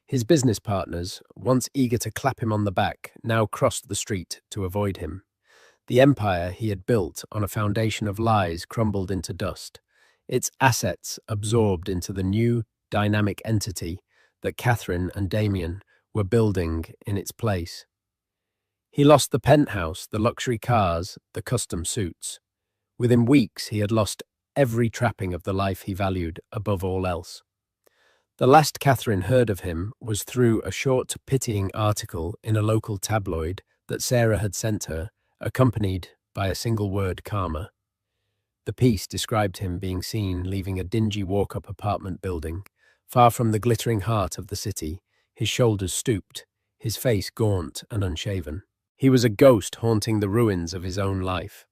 [SPEAKER 1] His business partners, once eager to clap him on the back, now crossed the street to avoid him. The empire he had built on a foundation of lies crumbled into dust, its assets absorbed into the new, dynamic entity that Catherine and Damien were building in its place. He lost the penthouse, the luxury cars, the custom suits. Within weeks, he had lost every trapping of the life he valued above all else. The last Catherine heard of him was through a short, pitying article in a local tabloid that Sarah had sent her, accompanied by a single word, karma. The piece described him being seen leaving a dingy walk-up apartment building, far from the glittering heart of the city, his shoulders stooped, his face gaunt and unshaven. He was a ghost haunting the ruins of his own life.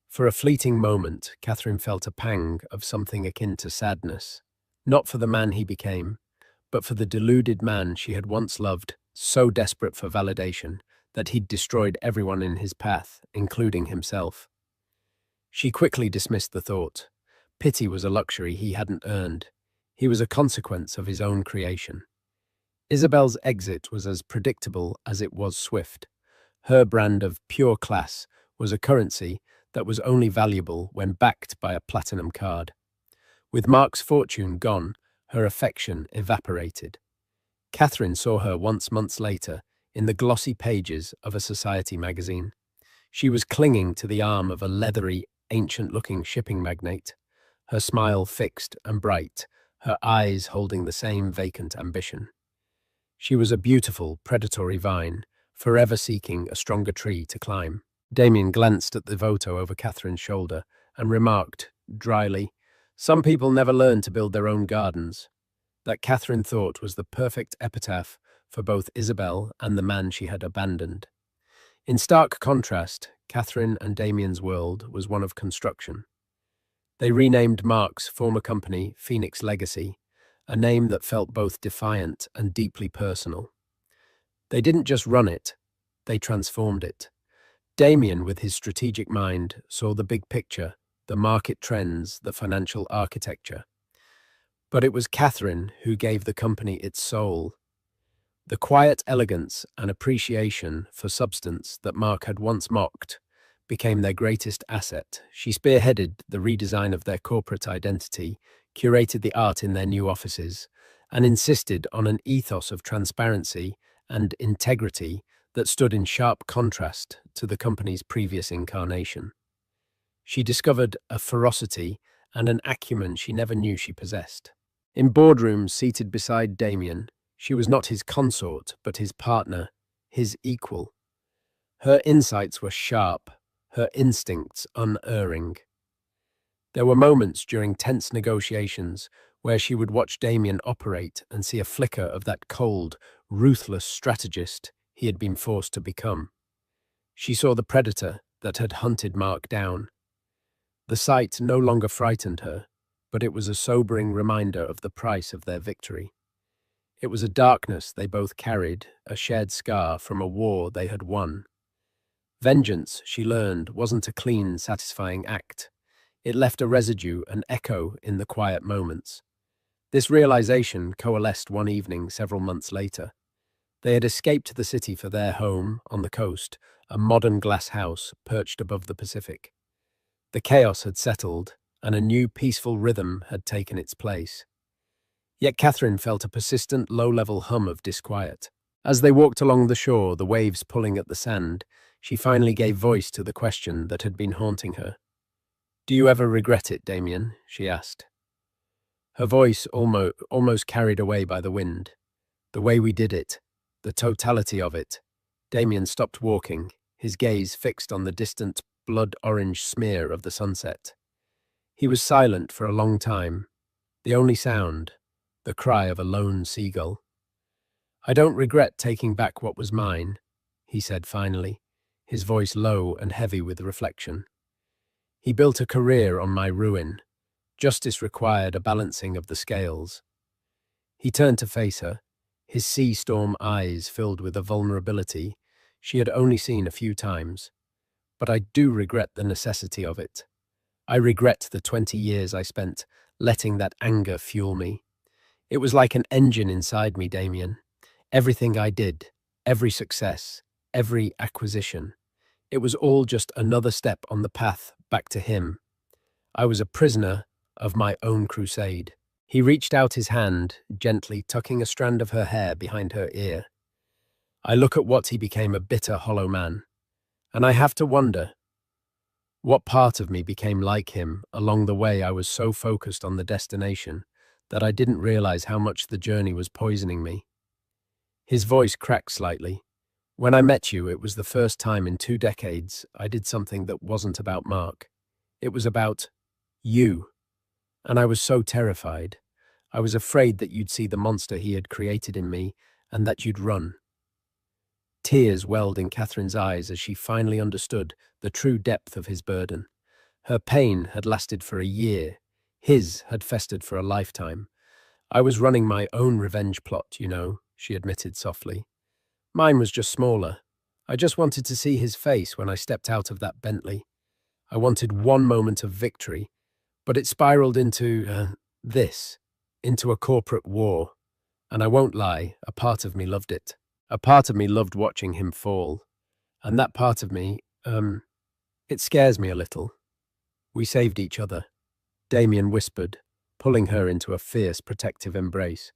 [SPEAKER 1] For a fleeting moment, Catherine felt a pang of something akin to sadness, not for the man he became, but for the deluded man she had once loved so desperate for validation that he'd destroyed everyone in his path, including himself. She quickly dismissed the thought. Pity was a luxury he hadn't earned. He was a consequence of his own creation. Isabel's exit was as predictable as it was swift. Her brand of pure class was a currency that was only valuable when backed by a platinum card. With Mark's fortune gone, her affection evaporated. Catherine saw her once months later in the glossy pages of a society magazine. She was clinging to the arm of a leathery, ancient-looking shipping magnate, her smile fixed and bright, her eyes holding the same vacant ambition. She was a beautiful, predatory vine, forever seeking a stronger tree to climb. Damien glanced at the photo over Catherine's shoulder and remarked, dryly, "Some people never learn to build their own gardens." That Catherine thought was the perfect epitaph for both Isabel and the man she had abandoned. In stark contrast, Catherine and Damien's world was one of construction. They renamed Mark's former company Phoenix Legacy, a name that felt both defiant and deeply personal. They didn't just run it, they transformed it. Damien, with his strategic mind, saw the big picture, the market trends, the financial architecture. But it was Catherine who gave the company its soul. The quiet elegance and appreciation for substance that Mark had once mocked became their greatest asset. She spearheaded the redesign of their corporate identity, curated the art in their new offices, and insisted on an ethos of transparency and integrity that stood in sharp contrast to the company's previous incarnation. She discovered a ferocity and an acumen she never knew she possessed. In boardrooms seated beside Damien, she was not his consort, but his partner, his equal. Her insights were sharp, her instincts unerring. There were moments during tense negotiations where she would watch Damien operate and see a flicker of that cold, ruthless strategist he had been forced to become. She saw the predator that had hunted Mark down. The sight no longer frightened her, but it was a sobering reminder of the price of their victory. It was a darkness they both carried, a shared scar from a war they had won. Vengeance, she learned, wasn't a clean, satisfying act. It left a residue, an echo in the quiet moments. This realization coalesced one evening several months later. They had escaped the city for their home on the coast, a modern glass house perched above the Pacific. The chaos had settled, and a new peaceful rhythm had taken its place. Yet Catherine felt a persistent low-level hum of disquiet. As they walked along the shore, the waves pulling at the sand, she finally gave voice to the question that had been haunting her. "Do you ever regret it, Damien?" she asked. Her voice almost carried away by the wind. "The way we did it, the totality of it." Damien stopped walking, his gaze fixed on the distant, blood-orange smear of the sunset. He was silent for a long time, the only sound, the cry of a lone seagull. "I don't regret taking back what was mine," he said finally, his voice low and heavy with reflection. "He built a career on my ruin. Justice required a balancing of the scales." He turned to face her, his sea storm eyes filled with a vulnerability she had only seen a few times. "But I do regret the necessity of it. I regret the 20 years I spent letting that anger fuel me. It was like an engine inside me, Damien. Everything I did, every success, every acquisition, it was all just another step on the path back to him. I was a prisoner of my own crusade." He reached out his hand, gently tucking a strand of her hair behind her ear. "I look at what he became, a bitter, hollow man, and I have to wonder, what part of me became like him along the way? I was so focused on the destination that I didn't realize how much the journey was poisoning me." His voice cracked slightly. "When I met you, it was the first time in 2 decades I did something that wasn't about Mark. It was about you. And I was so terrified. I was afraid that you'd see the monster he had created in me and that you'd run." Tears welled in Catherine's eyes as she finally understood the true depth of his burden. Her pain had lasted for a year. His had festered for a lifetime. "I was running my own revenge plot, you know," she admitted softly. Mine was just smaller. I just wanted to see his face when I stepped out of that Bentley. I wanted one moment of victory, but it spiraled into this, into a corporate war. And I won't lie, a part of me loved it. A part of me loved watching him fall. And that part of me, it scares me a little. We saved each other, Damien whispered, pulling her into a fierce, protective embrace.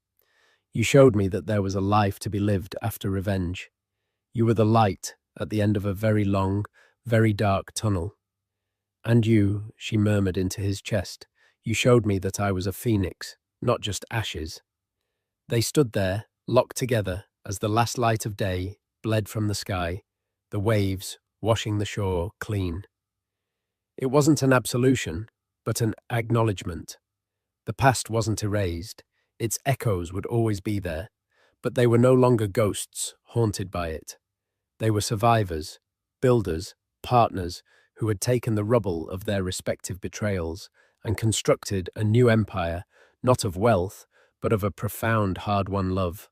[SPEAKER 1] You showed me that there was a life to be lived after revenge. You were the light at the end of a very long, very dark tunnel. And you, she murmured into his chest, you showed me that I was a phoenix, not just ashes. They stood there, locked together, as the last light of day bled from the sky, the waves washing the shore clean. It wasn't an absolution, but an acknowledgement. The past wasn't erased. Its echoes would always be there, but they were no longer ghosts haunted by it. They were survivors, builders, partners who had taken the rubble of their respective betrayals and constructed a new empire, not of wealth, but of a profound, hard-won love.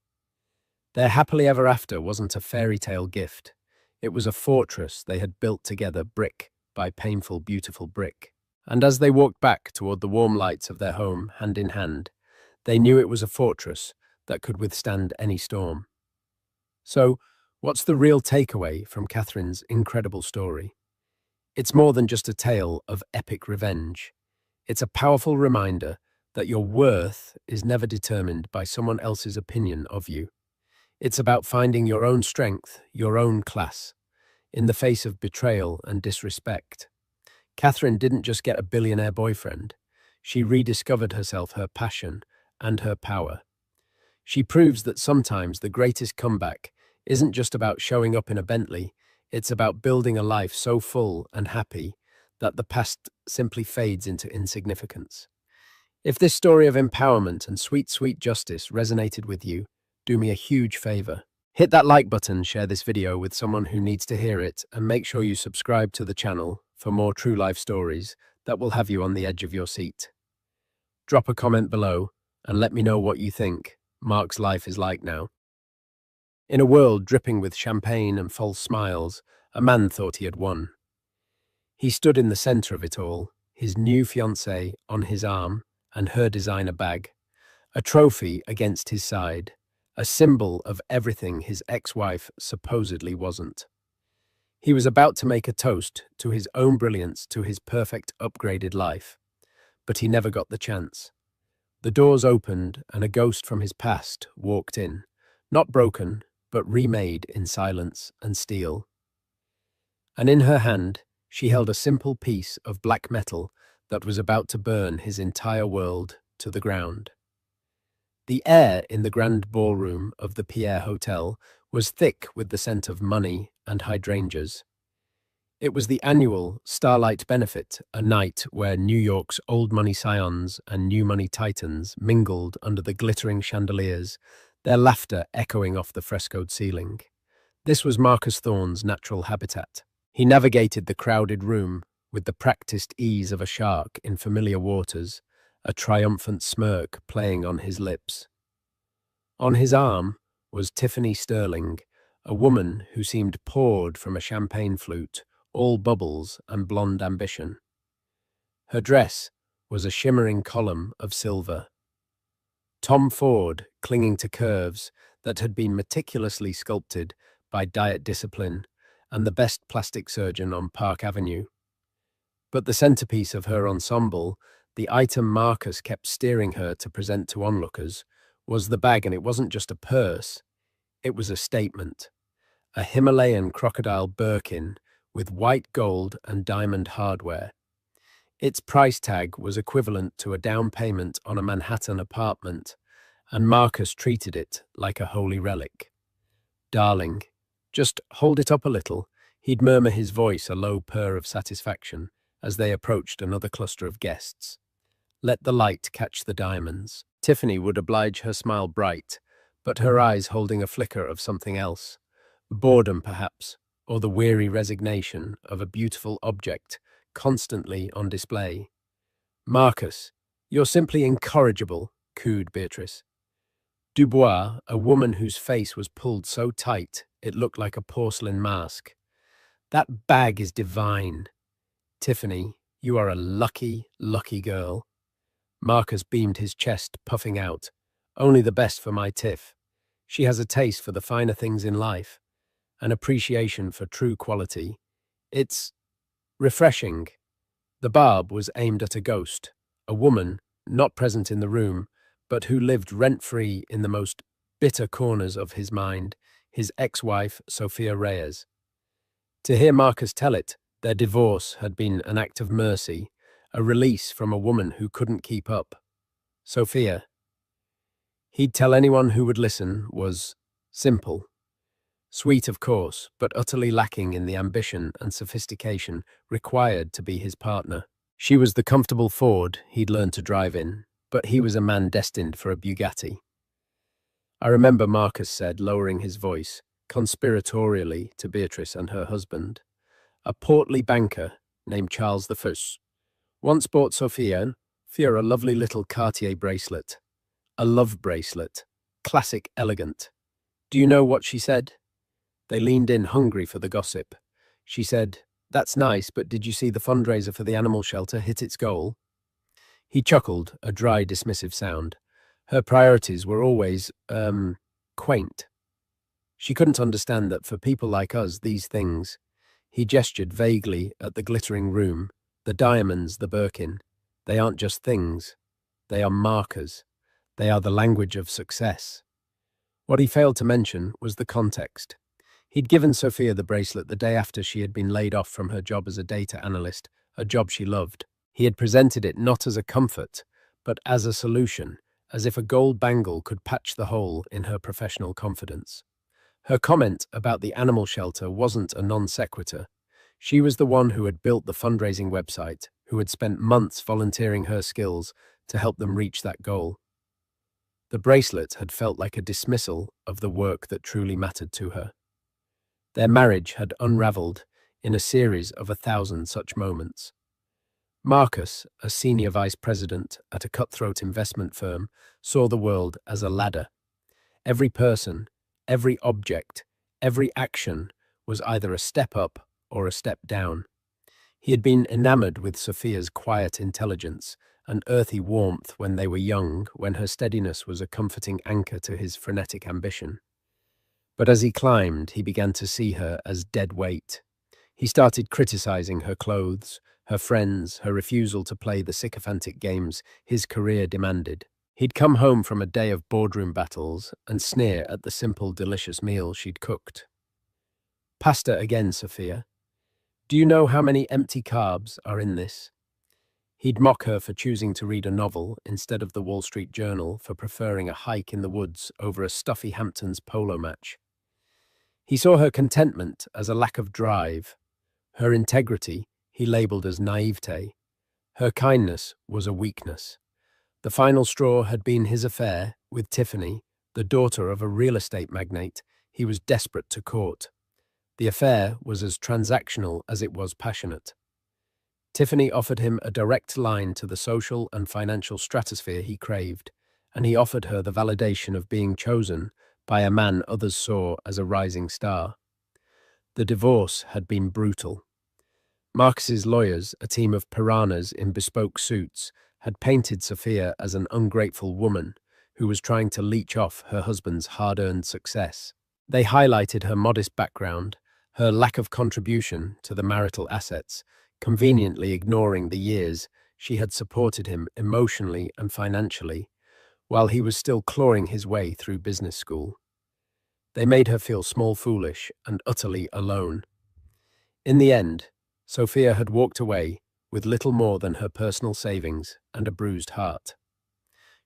[SPEAKER 1] Their happily ever after wasn't a fairy tale gift. It was a fortress they had built together brick by painful, beautiful brick. And as they walked back toward the warm lights of their home, hand in hand, they knew it was a fortress that could withstand any storm. So, what's the real takeaway from Catherine's incredible story? It's more than just a tale of epic revenge. It's a powerful reminder that your worth is never determined by someone else's opinion of you. It's about finding your own strength, your own class, in the face of betrayal and disrespect. Catherine didn't just get a billionaire boyfriend. She rediscovered herself, her passion, and her power. She proves that sometimes the greatest comeback isn't just about showing up in a Bentley, it's about building a life so full and happy that the past simply fades into insignificance. If this story of empowerment and sweet, sweet justice resonated with you, do me a huge favor. Hit that like button, share this video with someone who needs to hear it, and make sure you subscribe to the channel for more true life stories that will have you on the edge of your seat. Drop a comment below and let me know what you think Mark's life is like now. In a world dripping with champagne and false smiles, a man thought he had won. He stood in the center of it all, his new fiancée on his arm and her designer bag, a trophy against his side, a symbol of everything his ex-wife supposedly wasn't. He was about to make a toast to his own brilliance, to his perfect upgraded life, but he never got the chance. The doors opened and a ghost from his past walked in, not broken, but remade in silence and steel. And in her hand, she held a simple piece of black metal that was about to burn his entire world to the ground. The air in the grand ballroom of the Pierre Hotel was thick with the scent of money and hydrangeas. It was the annual Starlight Benefit, a night where New York's old money scions and new money titans mingled under the glittering chandeliers, their laughter echoing off the frescoed ceiling. This was Marcus Thorne's natural habitat. He navigated the crowded room with the practiced ease of a shark in familiar waters, a triumphant smirk playing on his lips. On his arm was Tiffany Sterling, a woman who seemed poured from a champagne flute, all bubbles and blonde ambition. Her dress was a shimmering column of silver. Tom Ford, clinging to curves that had been meticulously sculpted by diet discipline and the best plastic surgeon on Park Avenue. But the centerpiece of her ensemble, the item Marcus kept steering her to present to onlookers, was the bag, and it wasn't just a purse, it was a statement. A Himalayan crocodile Birkin with white gold and diamond hardware. Its price tag was equivalent to a down payment on a Manhattan apartment, and Marcus treated it like a holy relic. Darling, just hold it up a little, he'd murmur, his voice a low purr of satisfaction as they approached another cluster of guests. Let the light catch the diamonds. Tiffany would oblige, her smile bright, but her eyes holding a flicker of something else. Boredom, perhaps, or the weary resignation of a beautiful object constantly on display. Marcus, you're simply incorrigible, cooed Beatrice. Dubois, a woman whose face was pulled so tight It looked like a porcelain mask. That bag is divine. Tiffany, you are a lucky, lucky girl. Marcus beamed his chest, puffing out. Only the best for my Tiff. She has a taste for the finer things in life, an appreciation for true quality. It's refreshing. The barb was aimed at a ghost, a woman not present in the room, but who lived rent-free in the most bitter corners of his mind, his ex-wife, Sophia Reyes. To hear Marcus tell it, their divorce had been an act of mercy, a release from a woman who couldn't keep up. Sophia, he'd tell anyone who would listen, was simple. Sweet, of course, but utterly lacking in the ambition and sophistication required to be his partner. She was the comfortable Ford he'd learned to drive in, but he was a man destined for a Bugatti. I remember Marcus said, lowering his voice, conspiratorially to Beatrice and her husband, a portly banker named Charles I once bought Sophia a lovely little Cartier bracelet, a love bracelet, classic elegant. Do you know what she said? They leaned in hungry for the gossip. She said, "That's nice, but did you see the fundraiser for the animal shelter hit its goal?" He chuckled, a dry, dismissive sound. Her priorities were always, quaint. She couldn't understand that for people like us, these things. He gestured vaguely at the glittering room, the diamonds, the Birkin. They aren't just things. They are markers. They are the language of success. What he failed to mention was the context. He'd given Sophia the bracelet the day after she had been laid off from her job as a data analyst, a job she loved. He had presented it not as a comfort, but as a solution, as if a gold bangle could patch the hole in her professional confidence. Her comment about the animal shelter wasn't a non sequitur. She was the one who had built the fundraising website, who had spent months volunteering her skills to help them reach that goal. The bracelet had felt like a dismissal of the work that truly mattered to her. Their marriage had unraveled in a series of 1,000 such moments. Marcus, a senior vice president at a cutthroat investment firm, saw the world as a ladder. Every person, every object, every action was either a step up or a step down. He had been enamored with Sophia's quiet intelligence and earthy warmth when they were young, when her steadiness was a comforting anchor to his frenetic ambition. But as he climbed, he began to see her as dead weight. He started criticizing her clothes, her friends, her refusal to play the sycophantic games his career demanded. He'd come home from a day of boardroom battles and sneer at the simple, delicious meal she'd cooked. "Pasta again, Sophia. Do you know how many empty carbs are in this?" He'd mock her for choosing to read a novel instead of the Wall Street Journal, for preferring a hike in the woods over a stuffy Hamptons polo match. He saw her contentment as a lack of drive. Her integrity he labelled as naivete. Her kindness was a weakness. The final straw had been his affair with Tiffany, the daughter of a real estate magnate he was desperate to court. The affair was as transactional as it was passionate. Tiffany offered him a direct line to the social and financial stratosphere he craved, and he offered her the validation of being chosen by a man others saw as a rising star. The divorce had been brutal. Marcus's lawyers, a team of piranhas in bespoke suits, had painted Sophia as an ungrateful woman who was trying to leech off her husband's hard-earned success. They highlighted her modest background, her lack of contribution to the marital assets, conveniently ignoring the years she had supported him emotionally and financially, while he was still clawing his way through business school. They made her feel small, foolish, and utterly alone. In the end, Sophia had walked away with little more than her personal savings and a bruised heart.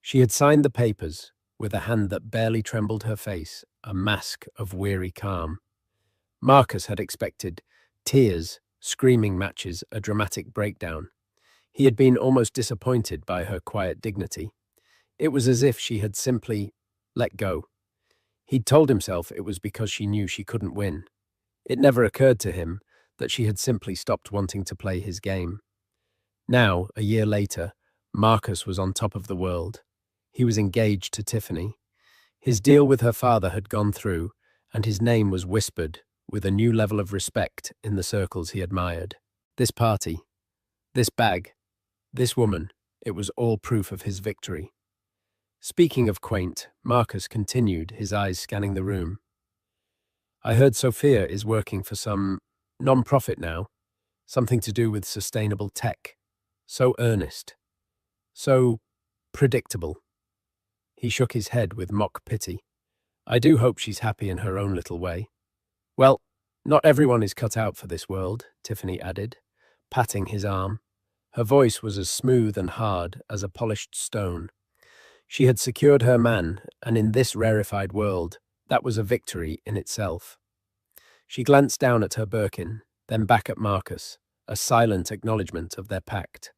[SPEAKER 1] She had signed the papers with a hand that barely trembled her face, a mask of weary calm. Marcus had expected tears, screaming matches, a dramatic breakdown. He had been almost disappointed by her quiet dignity. It was as if she had simply let go. He'd told himself it was because she knew she couldn't win. It never occurred to him that she had simply stopped wanting to play his game. Now, a year later, Marcus was on top of the world. He was engaged to Tiffany. His deal with her father had gone through, and his name was whispered with a new level of respect in the circles he admired. This party, this bag, this woman, it was all proof of his victory. Speaking of quaint, Marcus continued, his eyes scanning the room. I heard Sophia is working for some non-profit now, something to do with sustainable tech. So earnest. So predictable. He shook his head with mock pity. I do hope she's happy in her own little way. Well, not everyone is cut out for this world, Tiffany added, patting his arm. Her voice was as smooth and hard as a polished stone. She had secured her man, and in this rarefied world, that was a victory in itself. She glanced down at her Birkin, then back at Marcus, a silent acknowledgement of their pact.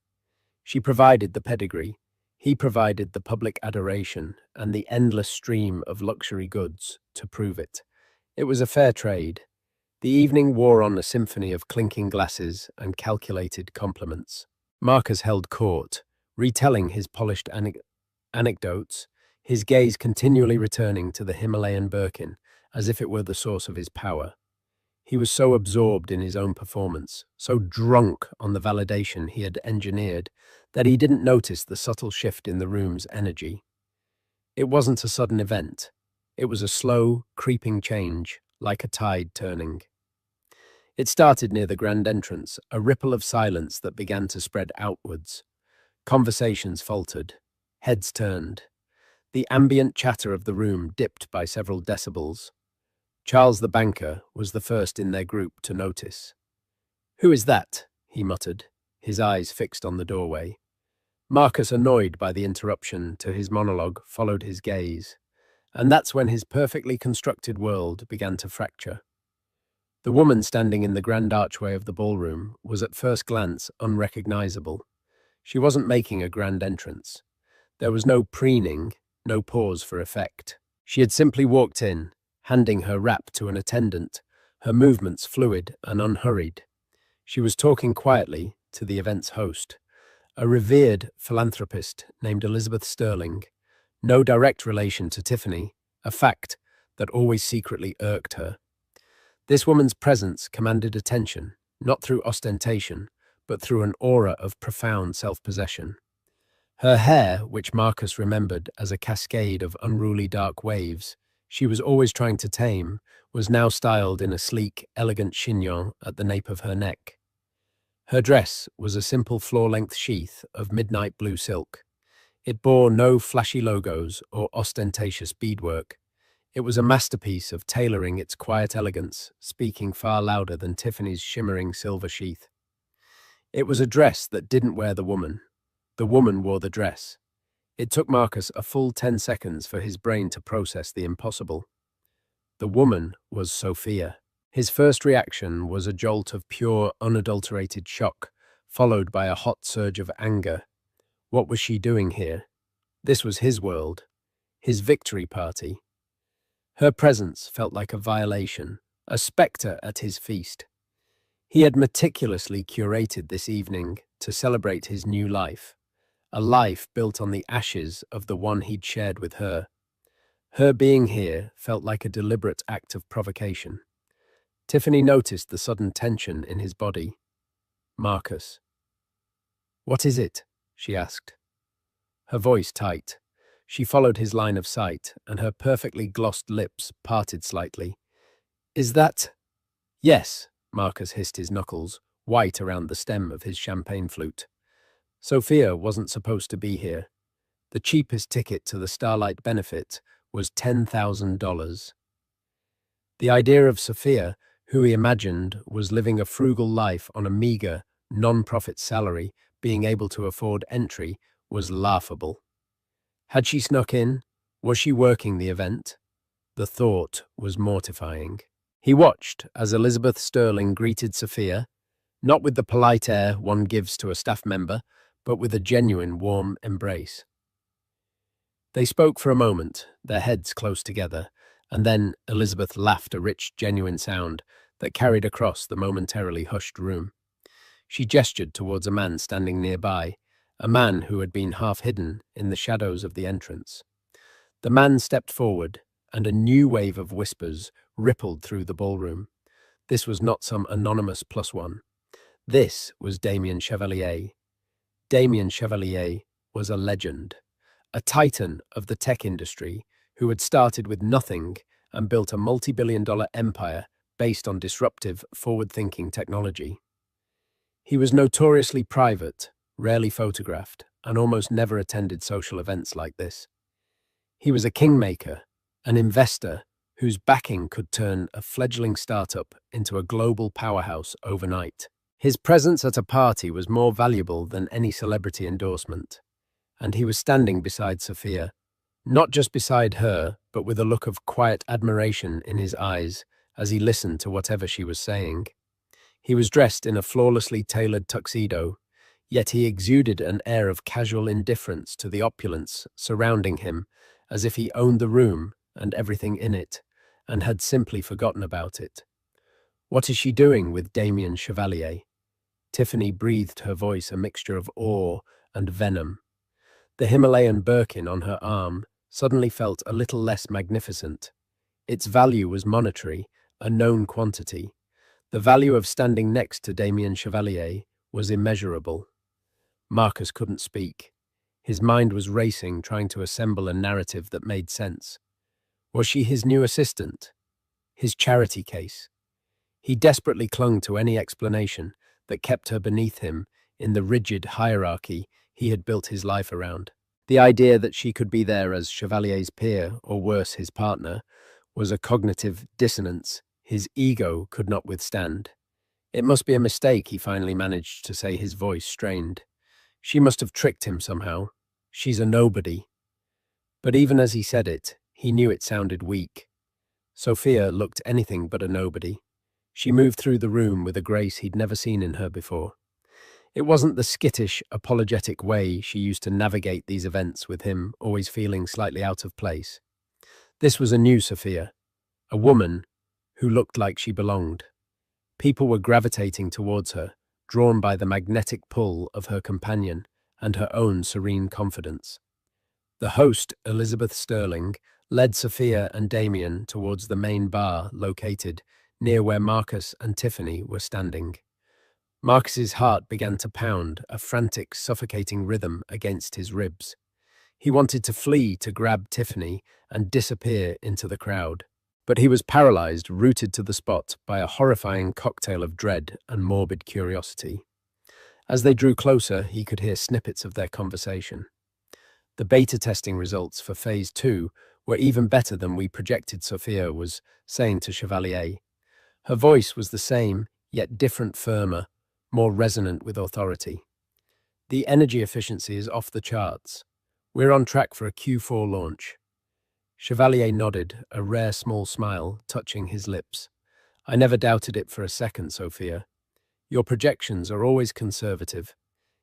[SPEAKER 1] She provided the pedigree, he provided the public adoration and the endless stream of luxury goods to prove it. It was a fair trade. The evening wore on a symphony of clinking glasses and calculated compliments. Marcus held court, retelling his polished anecdotes, his gaze continually returning to the Himalayan Birkin, as if it were the source of his power. He was so absorbed in his own performance, so drunk on the validation he had engineered, that he didn't notice the subtle shift in the room's energy. It wasn't a sudden event. It was a slow, creeping change, like a tide turning. It started near the grand entrance, a ripple of silence that began to spread outwards. Conversations faltered. Heads turned. The ambient chatter of the room dipped by several decibels. Charles the banker was the first in their group to notice. "Who is that?" he muttered, his eyes fixed on the doorway. Marcus, annoyed by the interruption to his monologue, followed his gaze. And that's when his perfectly constructed world began to fracture. The woman standing in the grand archway of the ballroom was at first glance unrecognizable. She wasn't making a grand entrance. There was no preening, no pause for effect. She had simply walked in, handing her wrap to an attendant, her movements fluid and unhurried. She was talking quietly to the event's host, a revered philanthropist named Elizabeth Sterling, no direct relation to Tiffany, a fact that always secretly irked her. This woman's presence commanded attention, not through ostentation, but through an aura of profound self-possession. Her hair, which Marcus remembered as a cascade of unruly dark waves she was always trying to tame, was now styled in a sleek, elegant chignon at the nape of her neck. Her dress was a simple floor-length sheath of midnight blue silk. It bore no flashy logos or ostentatious beadwork. It was a masterpiece of tailoring its quiet elegance, speaking far louder than Tiffany's shimmering silver sheath. It was a dress that didn't wear the woman. The woman wore the dress. It took Marcus a full 10 seconds for his brain to process the impossible. The woman was Sophia. His first reaction was a jolt of pure, unadulterated shock, followed by a hot surge of anger. What was she doing here? This was his world, his victory party. Her presence felt like a violation, a spectre at his feast. He had meticulously curated this evening to celebrate his new life, a life built on the ashes of the one he'd shared with her. Her being here felt like a deliberate act of provocation. Tiffany noticed the sudden tension in his body. Marcus. "What is it?" she asked. Her voice tight. She followed his line of sight, and her perfectly glossed lips parted slightly. "Is that—" "Yes," Marcus hissed his knuckles, white around the stem of his champagne flute. Sophia wasn't supposed to be here. The cheapest ticket to the Starlight benefit was $10,000. The idea of Sophia, who he imagined was living a frugal life on a meager, non-profit salary, being able to afford entry, was laughable. Had she snuck in? Was she working the event? The thought was mortifying. He watched as Elizabeth Sterling greeted Sophia, not with the polite air one gives to a staff member, but with a genuine warm embrace. They spoke for a moment, their heads close together, and then Elizabeth laughed a rich, genuine sound that carried across the momentarily hushed room. She gestured towards a man standing nearby, a man who had been half hidden in the shadows of the entrance. The man stepped forward, and a new wave of whispers rippled through the ballroom. This was not some anonymous plus one. This was Damien Chevalier. Damien Chevalier was a legend, a titan of the tech industry who had started with nothing and built a multi-billion-dollar empire based on disruptive, forward-thinking technology. He was notoriously private, rarely photographed, and almost never attended social events like this. He was a kingmaker, an investor whose backing could turn a fledgling startup into a global powerhouse overnight. His presence at a party was more valuable than any celebrity endorsement, and he was standing beside Sophia, not just beside her, but with a look of quiet admiration in his eyes as he listened to whatever she was saying. He was dressed in a flawlessly tailored tuxedo, yet he exuded an air of casual indifference to the opulence surrounding him, as if he owned the room and everything in it, and had simply forgotten about it. "What is she doing with Damien Chevalier?" Tiffany breathed, her voice a mixture of awe and venom. The Himalayan Birkin on her arm suddenly felt a little less magnificent. Its value was monetary, a known quantity. The value of standing next to Damien Chevalier was immeasurable. Marcus couldn't speak. His mind was racing, trying to assemble a narrative that made sense. Was she his new assistant? His charity case? He desperately clung to any explanation that kept her beneath him in the rigid hierarchy he had built his life around. The idea that she could be there as Chevalier's peer, or worse, his partner, was a cognitive dissonance his ego could not withstand. "It must be a mistake," he finally managed to say, his voice strained. "She must have tricked him somehow. She's a nobody." But even as he said it, he knew it sounded weak. Sophia looked anything but a nobody. She moved through the room with a grace he'd never seen in her before. It wasn't the skittish, apologetic way she used to navigate these events with him, always feeling slightly out of place. This was a new Sophia, a woman who looked like she belonged. People were gravitating towards her, drawn by the magnetic pull of her companion and her own serene confidence. The host, Elizabeth Sterling, led Sophia and Damien towards the main bar located near where Marcus and Tiffany were standing. Marcus's heart began to pound, a frantic, suffocating rhythm against his ribs. He wanted to flee to grab Tiffany and disappear into the crowd. But he was paralyzed, rooted to the spot by a horrifying cocktail of dread and morbid curiosity. As they drew closer, he could hear snippets of their conversation. The beta testing results for Phase 2 were even better than we projected, Sophia was saying to Chevalier. Her voice was the same, yet different, firmer, more resonant with authority. "The energy efficiency is off the charts. We're on track for a Q4 launch." Chevalier nodded, a rare small smile touching his lips. "I never doubted it for a second, Sophia. Your projections are always conservative.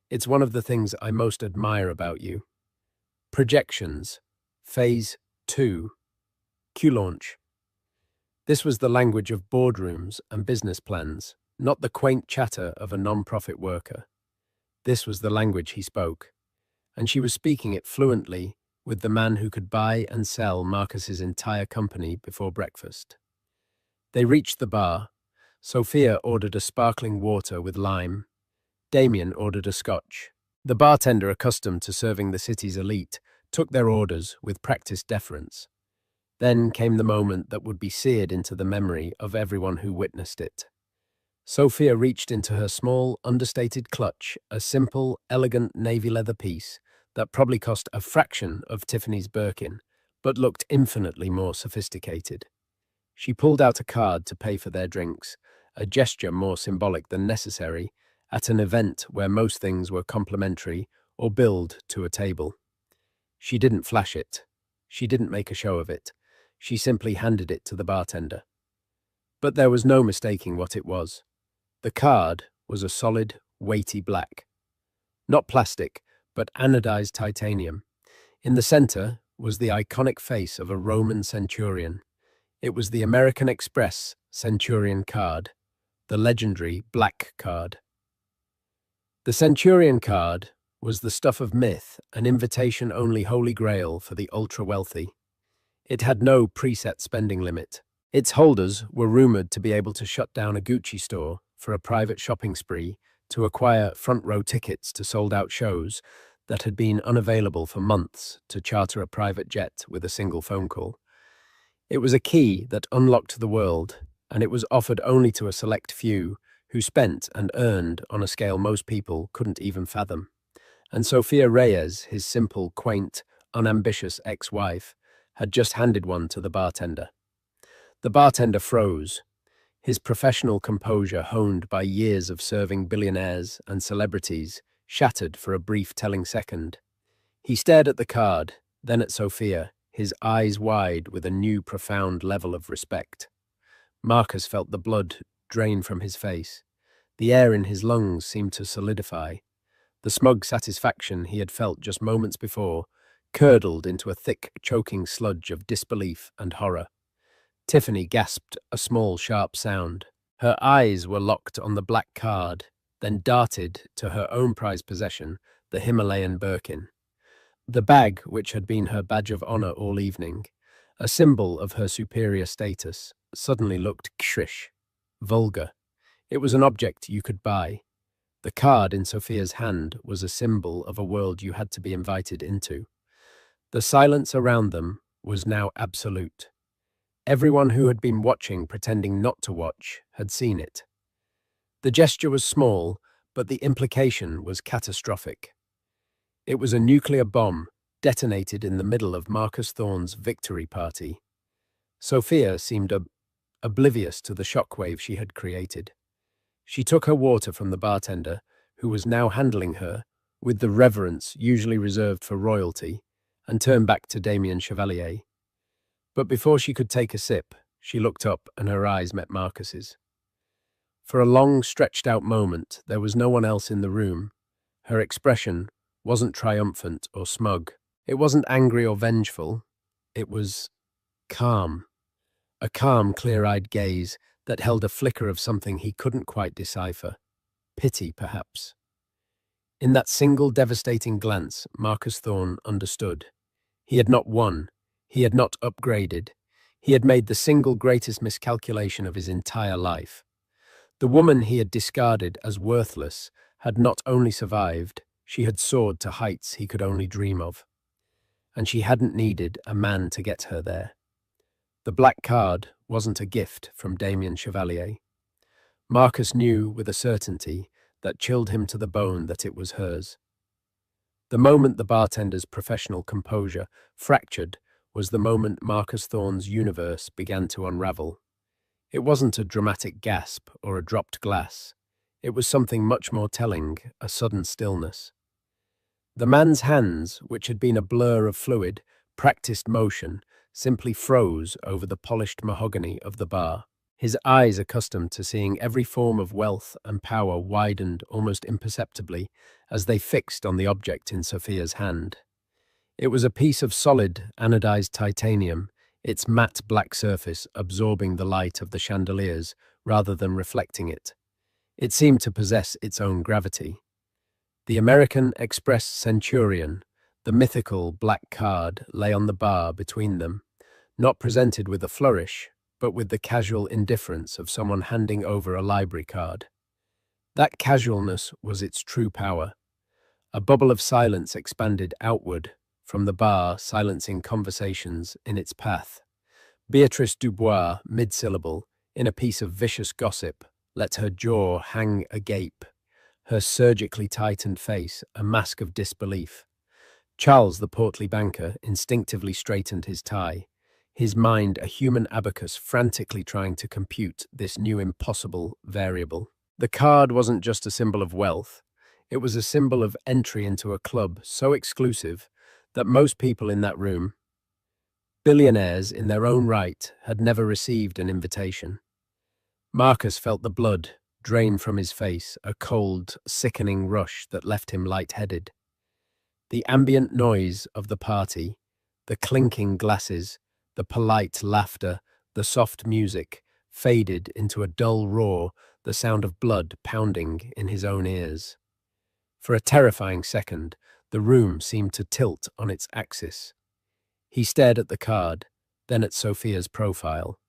[SPEAKER 1] It's one of the things I most admire about you." Projections. Phase 2. Q-launch. This was the language of boardrooms and business plans, not the quaint chatter of a non-profit worker. This was the language he spoke, and she was speaking it fluently with the man who could buy and sell Marcus's entire company before breakfast. They reached the bar. Sophia ordered a sparkling water with lime. Damien ordered a scotch. The bartender, accustomed to serving the city's elite, took their orders with practiced deference. Then came the moment that would be seared into the memory of everyone who witnessed it. Sophia reached into her small, understated clutch, a simple, elegant navy leather piece that probably cost a fraction of Tiffany's Birkin, but looked infinitely more sophisticated. She pulled out a card to pay for their drinks, a gesture more symbolic than necessary at an event where most things were complimentary or billed to a table. She didn't flash it. She didn't make a show of it. She simply handed it to the bartender. But there was no mistaking what it was. The card was a solid, weighty black. Not plastic, but anodized titanium. In the center was the iconic face of a Roman centurion. It was the American Express Centurion card, the legendary black card. The Centurion card was the stuff of myth, an invitation-only holy grail for the ultra-wealthy. It had no preset spending limit, Its holders were rumored to be able to shut down a Gucci store for a private shopping spree to acquire front-row tickets to sold-out shows that had been unavailable for months to charter a private jet with a single phone call. It was a key that unlocked the world, and it was offered only to a select few who spent and earned on a scale most people couldn't even fathom. And Sophia Reyes, his simple, quaint, unambitious ex-wife, had just handed one to the bartender. The bartender froze, his professional composure honed by years of serving billionaires and celebrities shattered for a brief telling second. He stared at the card, then at Sophia, his eyes wide with a new profound level of respect. Marcus felt the blood drain from his face. The air in his lungs seemed to solidify. The smug satisfaction he had felt just moments before curdled into a thick, choking sludge of disbelief and horror. Tiffany gasped a small, sharp sound. Her eyes were locked on the black card, then darted to her own prized possession, the Himalayan Birkin. The bag, which had been her badge of honor all evening, a symbol of her superior status, suddenly looked kshrish, vulgar. It was an object you could buy. The card in Sophia's hand was a symbol of a world you had to be invited into. The silence around them was now absolute. Everyone who had been watching, pretending not to watch, had seen it. The gesture was small, but the implication was catastrophic. It was a nuclear bomb detonated in the middle of Marcus Thorne's victory party. Sophia seemed oblivious to the shockwave she had created. She took her water from the bartender, who was now handling her with the reverence usually reserved for royalty, and turned back to Damien Chevalier. But before she could take a sip, she looked up and her eyes met Marcus's. For a long, stretched-out moment, there was no one else in the room. Her expression wasn't triumphant or smug. It wasn't angry or vengeful. It was calm. A calm, clear-eyed gaze that held a flicker of something he couldn't quite decipher. Pity, perhaps. In that single devastating glance, Marcus Thorne understood. He had not won. He had not upgraded. He had made the single greatest miscalculation of his entire life. The woman he had discarded as worthless had not only survived, she had soared to heights he could only dream of. And she hadn't needed a man to get her there. The black card wasn't a gift from Damien Chevalier. Marcus knew with a certainty that chilled him to the bone that it was hers. The moment the bartender's professional composure fractured was the moment Marcus Thorne's universe began to unravel. It wasn't a dramatic gasp or a dropped glass. It was something much more telling, a sudden stillness. The man's hands, which had been a blur of fluid, practiced motion, simply froze over the polished mahogany of the bar. His eyes, accustomed to seeing every form of wealth and power, widened almost imperceptibly as they fixed on the object in Sophia's hand. It was a piece of solid, anodized titanium, its matte black surface absorbing the light of the chandeliers rather than reflecting it. It seemed to possess its own gravity. The American Express Centurion, the mythical black card, lay on the bar between them, not presented with a flourish, but with the casual indifference of someone handing over a library card. That casualness was its true power. A bubble of silence expanded outward from the bar, silencing conversations in its path. Beatrice Dubois, mid-syllable, in a piece of vicious gossip, let her jaw hang agape, her surgically tightened face a mask of disbelief. Charles, the portly banker, instinctively straightened his tie, his mind a human abacus frantically trying to compute this new impossible variable. The card wasn't just a symbol of wealth. It was a symbol of entry into a club so exclusive that most people in that room, billionaires in their own right, had never received an invitation. Marcus felt the blood drain from his face, a cold, sickening rush that left him lightheaded. The ambient noise of the party, the clinking glasses, the polite laughter, the soft music, faded into a dull roar, the sound of blood pounding in his own ears. For a terrifying second, the room seemed to tilt on its axis. He stared at the card, then at Sophia's profile.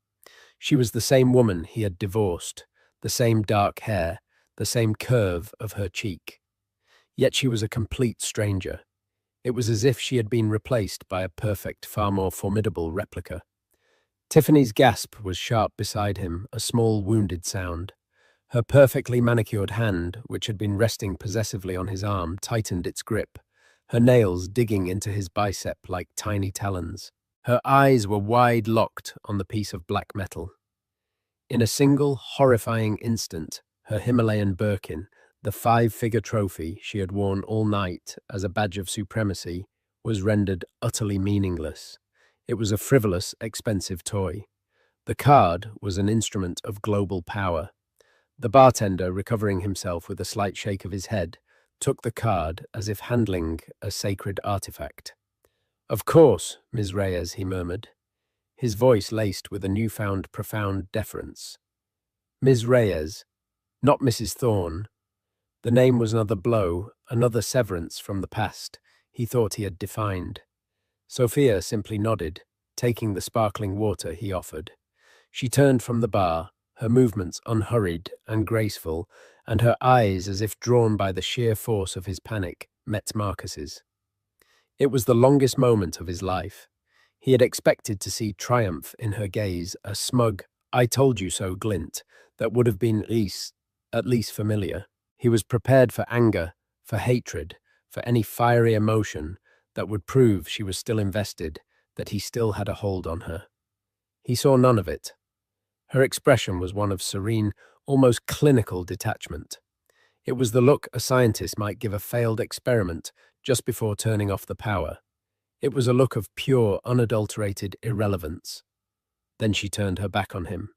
[SPEAKER 1] She was the same woman he had divorced, the same dark hair, the same curve of her cheek. Yet she was a complete stranger. It was as if she had been replaced by a perfect, far more formidable replica. Tiffany's gasp was sharp beside him, a small, wounded sound. Her perfectly manicured hand, which had been resting possessively on his arm, tightened its grip, her nails digging into his bicep like tiny talons. Her eyes were wide locked on the piece of black metal. In a single, horrifying instant, her Himalayan Birkin, the five-figure trophy she had worn all night as a badge of supremacy, was rendered utterly meaningless. It was a frivolous, expensive toy. The card was an instrument of global power. The bartender, recovering himself with a slight shake of his head, took the card as if handling a sacred artifact. "Of course, Ms. Reyes," he murmured, his voice laced with a newfound profound deference. "Ms. Reyes, not Mrs. Thorne." The name was another blow, another severance from the past he thought he had defined. Sophia simply nodded, taking the sparkling water he offered. She turned from the bar, her movements unhurried and graceful, and her eyes, as if drawn by the sheer force of his panic, met Marcus's. It was the longest moment of his life. He had expected to see triumph in her gaze, a smug, "I told you so" glint that would have been at least familiar. He was prepared for anger, for hatred, for any fiery emotion that would prove she was still invested, that he still had a hold on her. He saw none of it. Her expression was one of serene, almost clinical detachment. It was the look a scientist might give a failed experiment just before turning off the power. It was a look of pure, unadulterated irrelevance. Then she turned her back on him.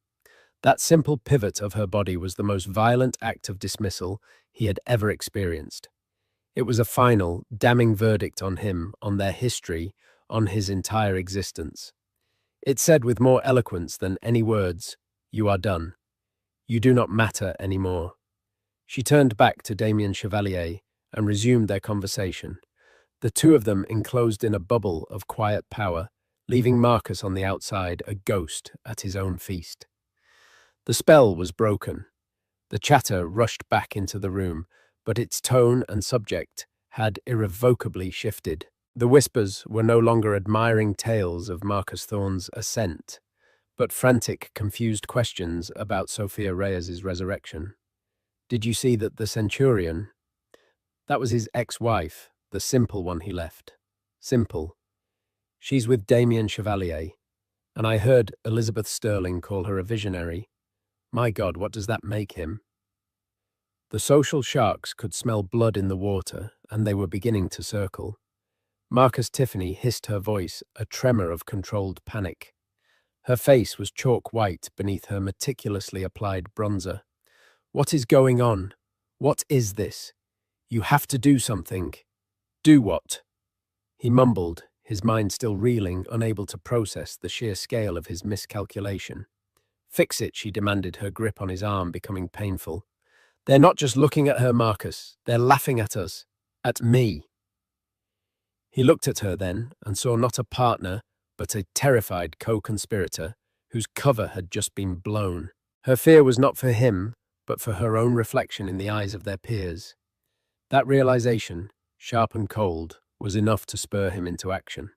[SPEAKER 1] That simple pivot of her body was the most violent act of dismissal he had ever experienced. It was a final, damning verdict on him, on their history, on his entire existence. It said with more eloquence than any words, "You are done. You do not matter anymore." She turned back to Damien Chevalier and resumed their conversation, the two of them enclosed in a bubble of quiet power, leaving Marcus on the outside, a ghost at his own feast. The spell was broken. The chatter rushed back into the room, but its tone and subject had irrevocably shifted. The whispers were no longer admiring tales of Marcus Thorne's ascent, but frantic, confused questions about Sophia Reyes's resurrection. "Did you see that the centurion?" That was his ex-wife, the simple one he left. Simple. "She's with Damien Chevalier, and I heard Elizabeth Sterling call her a visionary. My God, what does that make him?" The social sharks could smell blood in the water, and they were beginning to circle. Marcus Tiffany hissed her voice, a tremor of controlled panic. Her face was chalk white beneath her meticulously applied bronzer. "What is going on? What is this? You have to do something." "Do what?" He mumbled, his mind still reeling, unable to process the sheer scale of his miscalculation. "Fix it," she demanded, her grip on his arm becoming painful. "They're not just looking at her, Marcus. They're laughing at us. At me." He looked at her then and saw not a partner, but a terrified co-conspirator whose cover had just been blown. Her fear was not for him, but for her own reflection in the eyes of their peers. That realization, sharp and cold, was enough to spur him into action.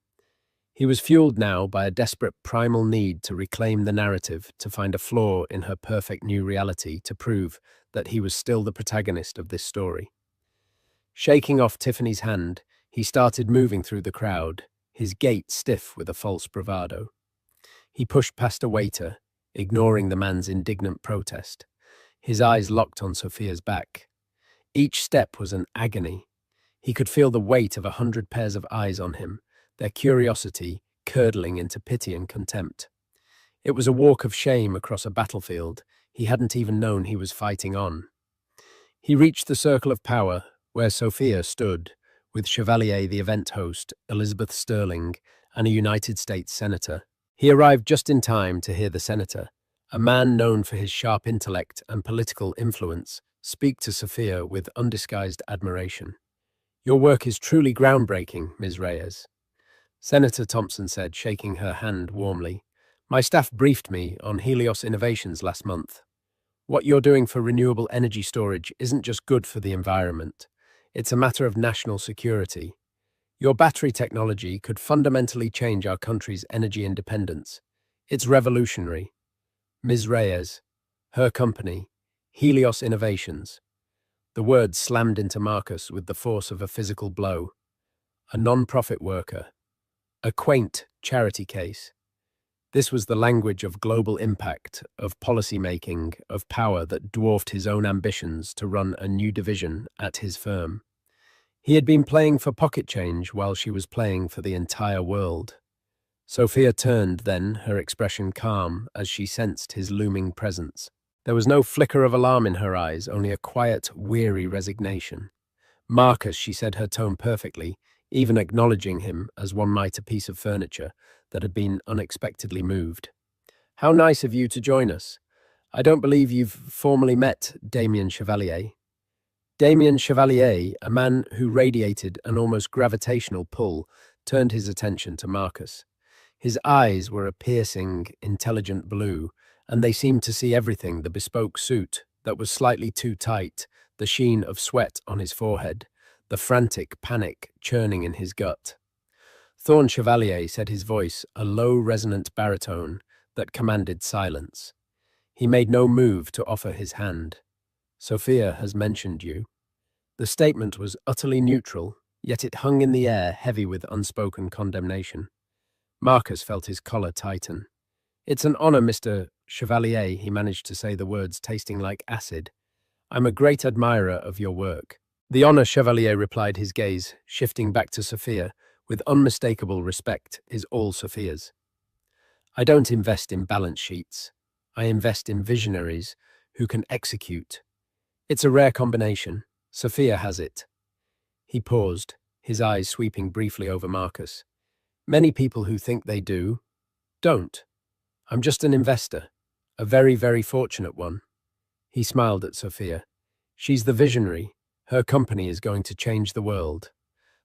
[SPEAKER 1] He was fueled now by a desperate primal need to reclaim the narrative, to find a flaw in her perfect new reality, to prove that he was still the protagonist of this story. Shaking off Tiffany's hand, he started moving through the crowd, his gait stiff with a false bravado. He pushed past a waiter, ignoring the man's indignant protest. His eyes locked on Sophia's back. Each step was an agony. He could feel the weight of 100 pairs of eyes on him, their curiosity curdling into pity and contempt. It was a walk of shame across a battlefield he hadn't even known he was fighting on. He reached the circle of power, where Sophia stood, with Chevalier, the event host, Elizabeth Sterling, and a United States senator. He arrived just in time to hear the senator, a man known for his sharp intellect and political influence, speak to Sophia with undisguised admiration. "Your work is truly groundbreaking, Ms. Reyes," Senator Thompson said, shaking her hand warmly. My staff briefed me on Helios Innovations last month. What you're doing for renewable energy storage isn't just good for the environment. It's a matter of national security. Your battery technology could fundamentally change our country's energy independence. It's revolutionary. Ms. Reyes, her company, Helios Innovations. The words slammed into Marcus with the force of a physical blow. A non-profit worker. A quaint charity case. This was the language of global impact, of policy-making, of power that dwarfed his own ambitions to run a new division at his firm. He had been playing for pocket change while she was playing for the entire world. Sophia turned then, her expression calm, as she sensed his looming presence. There was no flicker of alarm in her eyes, only a quiet, weary resignation. Marcus, she said, her tone perfectly, even acknowledging him as one might a piece of furniture that had been unexpectedly moved. How nice of you to join us. I don't believe you've formally met Damien Chevalier. Damien Chevalier, a man who radiated an almost gravitational pull, turned his attention to Marcus. His eyes were a piercing, intelligent blue, and they seemed to see everything: the bespoke suit that was slightly too tight, the sheen of sweat on his forehead, the frantic panic churning in his gut. Thorne Chevalier, said his voice, a low, resonant baritone that commanded silence. He made no move to offer his hand. Sophia has mentioned you. The statement was utterly neutral, yet it hung in the air, heavy with unspoken condemnation. Marcus felt his collar tighten. It's an honor, Mr. Chevalier, he managed to say, the words tasting like acid. I'm a great admirer of your work. The honor, Chevalier replied, his gaze shifting back to Sophia, with unmistakable respect, is all Sophia's. I don't invest in balance sheets. I invest in visionaries who can execute. It's a rare combination. Sophia has it. He paused, his eyes sweeping briefly over Marcus. Many people who think they do, don't. I'm just an investor, a very, very fortunate one. He smiled at Sophia. She's the visionary. Her company is going to change the world.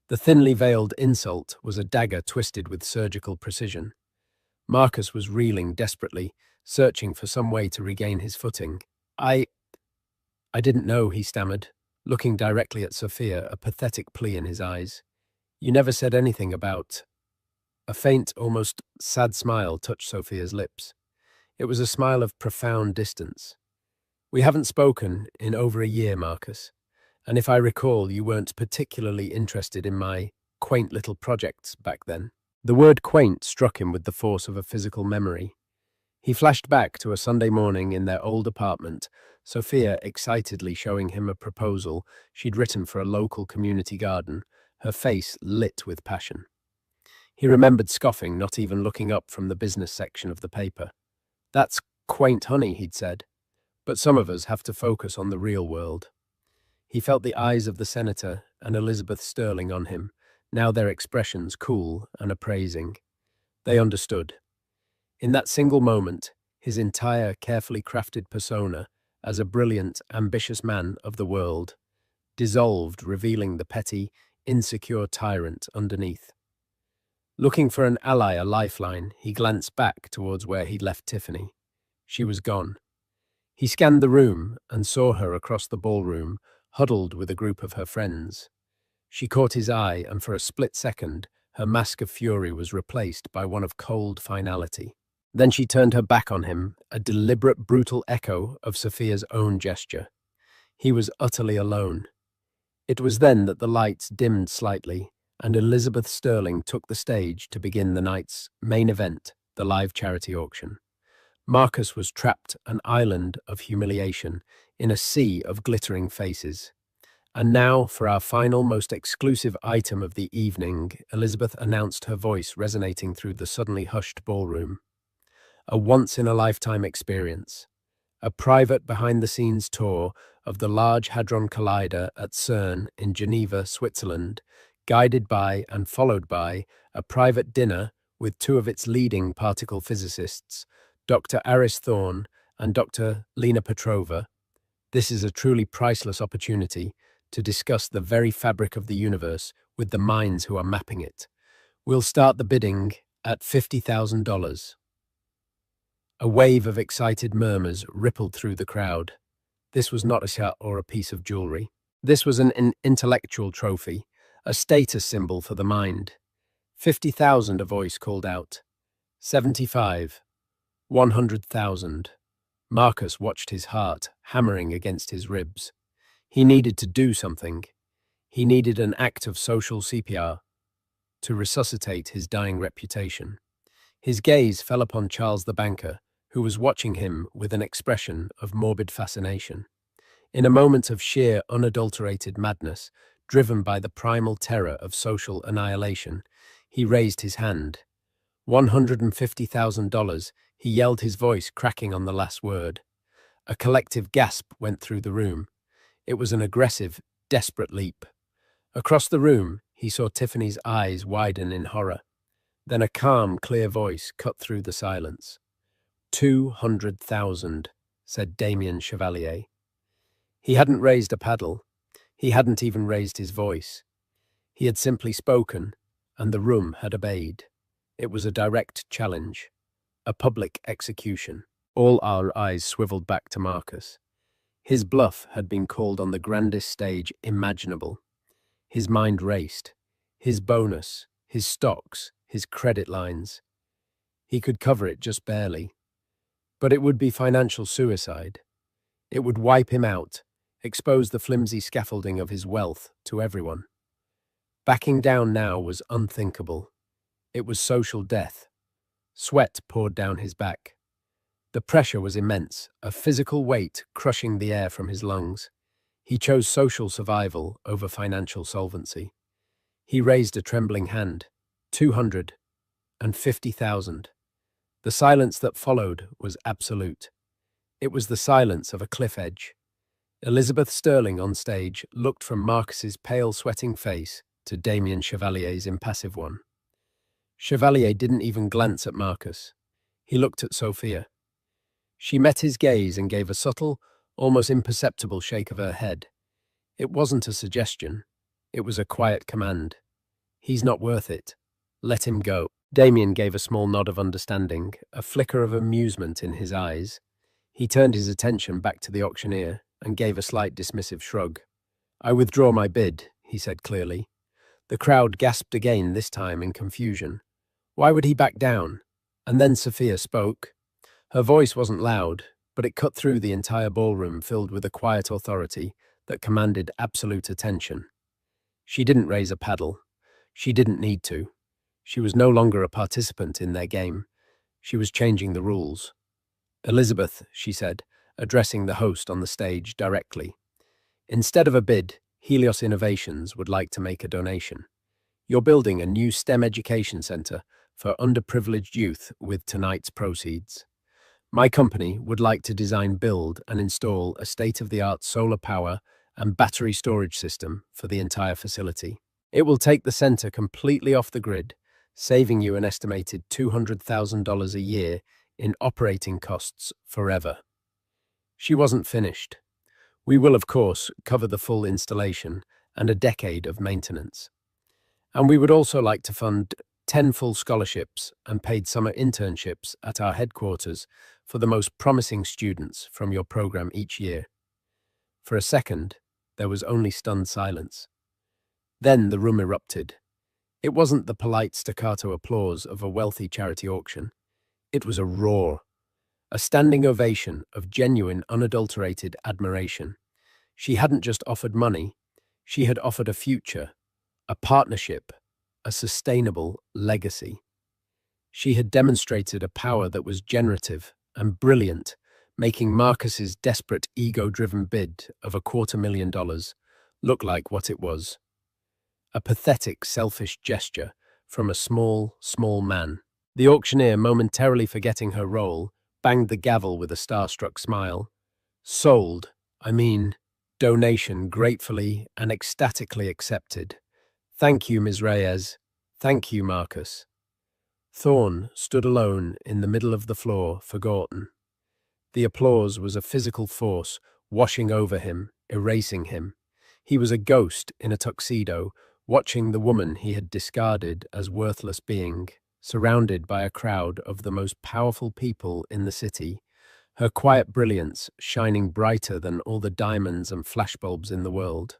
[SPEAKER 1] The thinly veiled insult was a dagger twisted with surgical precision. Marcus was reeling desperately, searching for some way to regain his footing. I didn't know, he stammered, looking directly at Sophia, a pathetic plea in his eyes. You never said anything about... A faint, almost sad smile touched Sophia's lips. It was a smile of profound distance. We haven't spoken in over a year, Marcus, and if I recall, you weren't particularly interested in my quaint little projects back then. The word quaint struck him with the force of a physical memory. He flashed back to a Sunday morning in their old apartment, Sophia excitedly showing him a proposal she'd written for a local community garden, her face lit with passion. He remembered scoffing, not even looking up from the business section of the paper. That's quaint, honey, he'd said, but some of us have to focus on the real world. He felt the eyes of the senator and Elizabeth Sterling on him, now their expressions cool and appraising. They understood. In that single moment, his entire carefully crafted persona as a brilliant, ambitious man of the world dissolved, revealing the petty, insecure tyrant underneath. Looking for an ally, a lifeline, he glanced back towards where he'd left Tiffany. She was gone. He scanned the room and saw her across the ballroom, huddled with a group of her friends. She caught his eye, and for a split second, her mask of fury was replaced by one of cold finality. Then she turned her back on him, a deliberate, brutal echo of Sophia's own gesture. He was utterly alone. It was then that the lights dimmed slightly, and Elizabeth Sterling took the stage to begin the night's main event, the live charity auction. Marcus was trapped, an island of humiliation, in a sea of glittering faces. And now, for our final, most exclusive item of the evening, Elizabeth announced, her voice resonating through the suddenly hushed ballroom. A once-in-a-lifetime experience. A private behind-the-scenes tour of the Large Hadron Collider at CERN in Geneva, Switzerland, guided by and followed by a private dinner with two of its leading particle physicists, Dr. Aris Thorne and Dr. Lena Petrova. This is a truly priceless opportunity to discuss the very fabric of the universe with the minds who are mapping it. We'll start the bidding at $50,000. A wave of excited murmurs rippled through the crowd. This was not a shot or a piece of jewelry. This was an intellectual trophy, a status symbol for the mind. 50,000, a voice called out. 75. 100,000. Marcus watched his heart hammering against his ribs. He needed to do something. He needed an act of social CPR to resuscitate his dying reputation. His gaze fell upon Charles the banker, who was watching him with an expression of morbid fascination. In a moment of sheer, unadulterated madness, driven by the primal terror of social annihilation, he raised his hand. $150,000, he yelled, his voice cracking on the last word. A collective gasp went through the room. It was an aggressive, desperate leap. Across the room, he saw Tiffany's eyes widen in horror. Then a calm, clear voice cut through the silence. 200,000, said Damien Chevalier. He hadn't raised a paddle. He hadn't even raised his voice. He had simply spoken, and the room had obeyed. It was a direct challenge, a public execution. All our eyes swiveled back to Marcus. His bluff had been called on the grandest stage imaginable. His mind raced. His bonus, his stocks, his credit lines. He could cover it just barely. But it would be financial suicide. It would wipe him out, expose the flimsy scaffolding of his wealth to everyone. Backing down now was unthinkable. It was social death. Sweat poured down his back. The pressure was immense, a physical weight crushing the air from his lungs. He chose social survival over financial solvency. He raised a trembling hand. 250,000. The silence that followed was absolute. It was the silence of a cliff edge. Elizabeth Sterling on stage looked from Marcus's pale, sweating face to Damien Chevalier's impassive one. Chevalier didn't even glance at Marcus. He looked at Sophia. She met his gaze and gave a subtle, almost imperceptible shake of her head. It wasn't a suggestion. It was a quiet command. He's not worth it. Let him go. Damien gave a small nod of understanding, a flicker of amusement in his eyes. He turned his attention back to the auctioneer and gave a slight dismissive shrug. I withdraw my bid, he said clearly. The crowd gasped again, this time in confusion. Why would he back down? And then Sophia spoke. Her voice wasn't loud, but it cut through the entire ballroom, filled with a quiet authority that commanded absolute attention. She didn't raise a paddle. She didn't need to. She was no longer a participant in their game. She was changing the rules. Elizabeth, she said, addressing the host on the stage directly. Instead of a bid, Helios Innovations would like to make a donation. You're building a new STEM education center for underprivileged youth with tonight's proceeds. My company would like to design, build, and install a state-of-the-art solar power and battery storage system for the entire facility. It will take the center completely off the grid, saving you an estimated $200,000 a year in operating costs forever. She wasn't finished. We will, of course, cover the full installation and a decade of maintenance. And we would also like to fund 10 full scholarships and paid summer internships at our headquarters for the most promising students from your program each year. For a second, there was only stunned silence. Then the room erupted. It wasn't the polite staccato applause of a wealthy charity auction. It was a roar, a standing ovation of genuine, unadulterated admiration. She hadn't just offered money, she had offered a future, a partnership, a sustainable legacy. She had demonstrated a power that was generative and brilliant, making Marcus's desperate, ego-driven bid of $250,000 look like what it was. A pathetic, selfish gesture from a small, small man. The auctioneer, momentarily forgetting her role, banged the gavel with a starstruck smile. Sold, donation gratefully and ecstatically accepted. Thank you, Ms. Reyes. Thank you, Marcus. Thorne stood alone in the middle of the floor, forgotten. The applause was a physical force, washing over him, erasing him. He was a ghost in a tuxedo, watching the woman he had discarded as worthless being surrounded by a crowd of the most powerful people in the city, her quiet brilliance shining brighter than all the diamonds and flashbulbs in the world.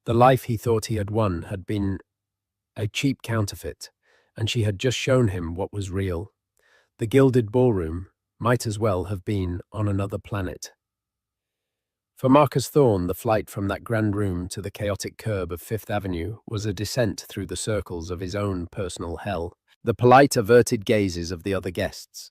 [SPEAKER 1] The life he thought he had won had been a cheap counterfeit, and she had just shown him what was real. The gilded ballroom might as well have been on another planet. For Marcus Thorne, the flight from that grand room to the chaotic curb of Fifth Avenue was a descent through the circles of his own personal hell. The polite, averted gazes of the other guests,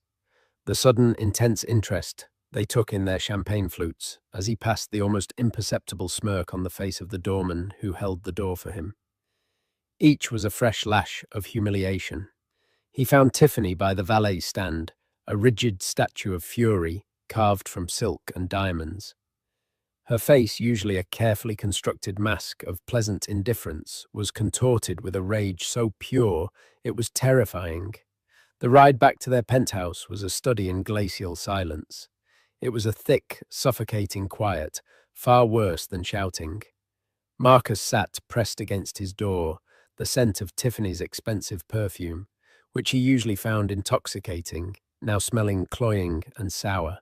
[SPEAKER 1] the sudden, intense interest they took in their champagne flutes as he passed the almost imperceptible smirk on the face of the doorman who held the door for him. Each was a fresh lash of humiliation. He found Tiffany by the valet stand, a rigid statue of fury carved from silk and diamonds. Her face, usually a carefully constructed mask of pleasant indifference, was contorted with a rage so pure it was terrifying. The ride back to their penthouse was a study in glacial silence. It was a thick, suffocating quiet, far worse than shouting. Marcus sat pressed against his door, the scent of Tiffany's expensive perfume, which he usually found intoxicating, now smelling cloying and sour.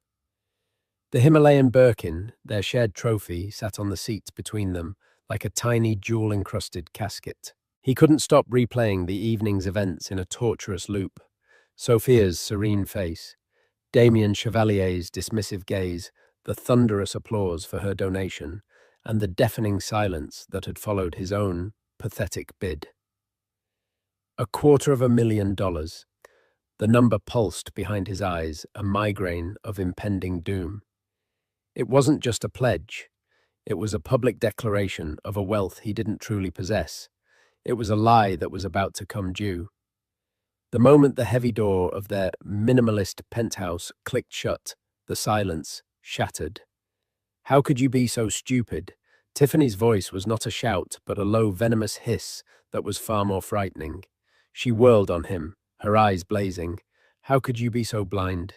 [SPEAKER 1] The Himalayan Birkin, their shared trophy, sat on the seat between them, like a tiny jewel-encrusted casket. He couldn't stop replaying the evening's events in a torturous loop. Sophia's serene face, Damien Chevalier's dismissive gaze, the thunderous applause for her donation, and the deafening silence that had followed his own pathetic bid. $250,000. The number pulsed behind his eyes, a migraine of impending doom. It wasn't just a pledge. It was a public declaration of a wealth he didn't truly possess. It was a lie that was about to come due. The moment the heavy door of their minimalist penthouse clicked shut, the silence shattered. How could you be so stupid? Tiffany's voice was not a shout, but a low, venomous hiss that was far more frightening. She whirled on him, her eyes blazing. How could you be so blind?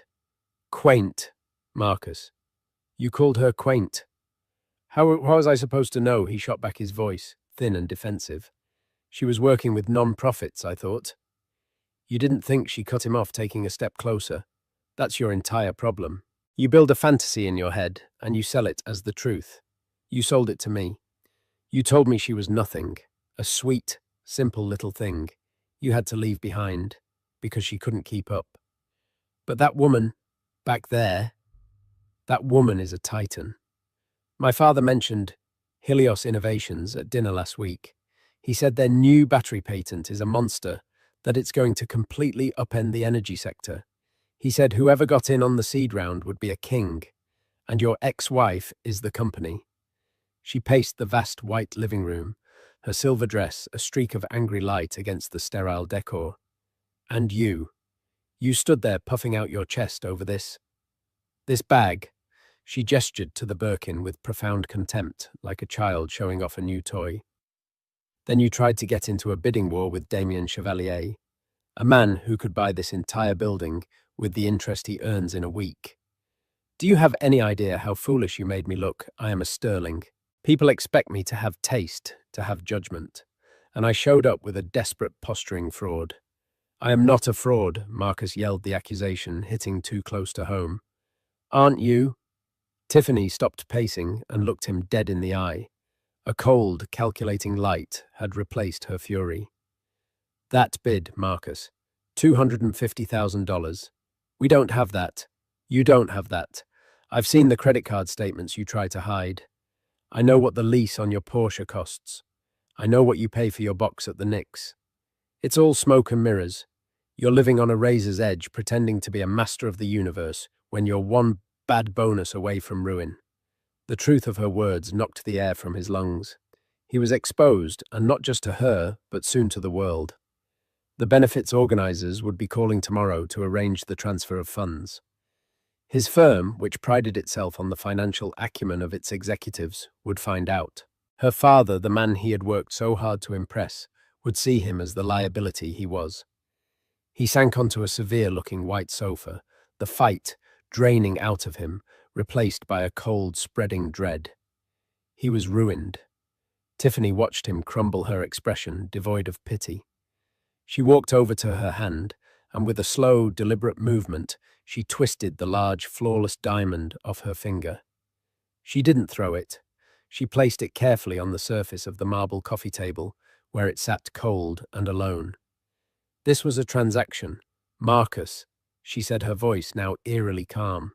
[SPEAKER 1] Quaint, Marcus. You called her quaint. How was I supposed to know? He shot back his voice, thin and defensive. She was working with non-profits, I thought. You didn't think she cut him off taking a step closer. That's your entire problem. You build a fantasy in your head, and you sell it as the truth. You sold it to me. You told me she was nothing, a sweet, simple little thing you had to leave behind because she couldn't keep up. But that woman, back there, that woman is a titan. My father mentioned Helios Innovations at dinner last week. He said their new battery patent is a monster, that it's going to completely upend the energy sector. He said whoever got in on the seed round would be a king, and your ex-wife is the company. She paced the vast white living room, her silver dress a streak of angry light against the sterile decor. And you stood there puffing out your chest over this bag. She gestured to the Birkin with profound contempt, like a child showing off a new toy. Then you tried to get into a bidding war with Damien Chevalier, a man who could buy this entire building with the interest he earns in a week. Do you have any idea how foolish you made me look? I am a sterling. People expect me to have taste, to have judgment. And I showed up with a desperate posturing fraud. I am not a fraud, Marcus yelled the accusation, hitting too close to home. Aren't you? Tiffany stopped pacing and looked him dead in the eye. A cold, calculating light had replaced her fury. That bid, Marcus. $250,000. We don't have that. You don't have that. I've seen the credit card statements you try to hide. I know what the lease on your Porsche costs. I know what you pay for your box at the Knicks. It's all smoke and mirrors. You're living on a razor's edge, pretending to be a master of the universe when you're one bad bonus away from ruin. The truth of her words knocked the air from his lungs. He was exposed, and not just to her, but soon to the world. The benefits organizers would be calling tomorrow to arrange the transfer of funds. His firm, which prided itself on the financial acumen of its executives, would find out. Her father, the man he had worked so hard to impress, would see him as the liability he was. He sank onto a severe-looking white sofa, the fight draining out of him, replaced by a cold, spreading dread. He was ruined. Tiffany watched him crumble, her expression devoid of pity. She walked over to her hand, and with a slow, deliberate movement, she twisted the large, flawless diamond off her finger. She didn't throw it. She placed it carefully on the surface of the marble coffee table, where it sat cold and alone. This was a transaction. Marcus, she said, her voice now eerily calm.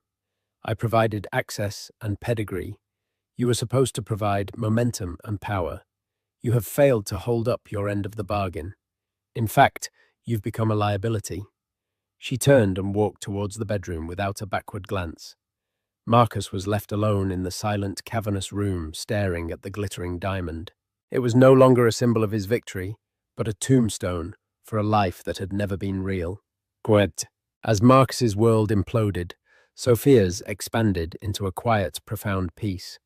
[SPEAKER 1] I provided access and pedigree. You were supposed to provide momentum and power. You have failed to hold up your end of the bargain. In fact, you've become a liability. She turned and walked towards the bedroom without a backward glance. Marcus was left alone in the silent, cavernous room, staring at the glittering diamond. It was no longer a symbol of his victory, but a tombstone for a life that had never been real. Quet. As Marcus's world imploded, Sophia's expanded into a quiet, profound peace.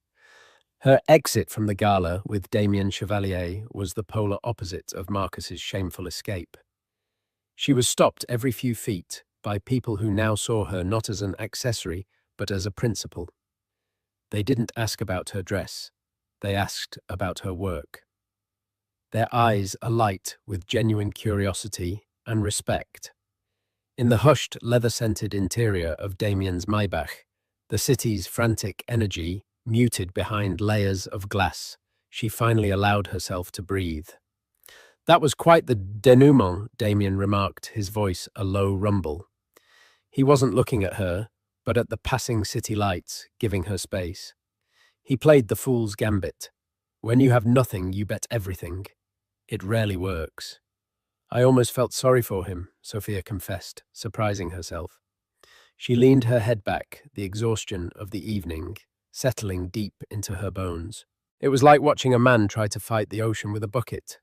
[SPEAKER 1] Her exit from the gala with Damien Chevalier was the polar opposite of Marcus's shameful escape. She was stopped every few feet by people who now saw her not as an accessory, but as a principal. They didn't ask about her dress. They asked about her work. Their eyes alight with genuine curiosity and respect. In the hushed, leather-scented interior of Damien's Maybach, the city's frantic energy muted behind layers of glass, she finally allowed herself to breathe. That was quite the denouement, Damien remarked, his voice a low rumble. He wasn't looking at her, but at the passing city lights, giving her space. He played the fool's gambit. When you have nothing, you bet everything. It rarely works. I almost felt sorry for him, Sophia confessed, surprising herself. She leaned her head back, the exhaustion of the evening settling deep into her bones. It was like watching a man try to fight the ocean with a bucket.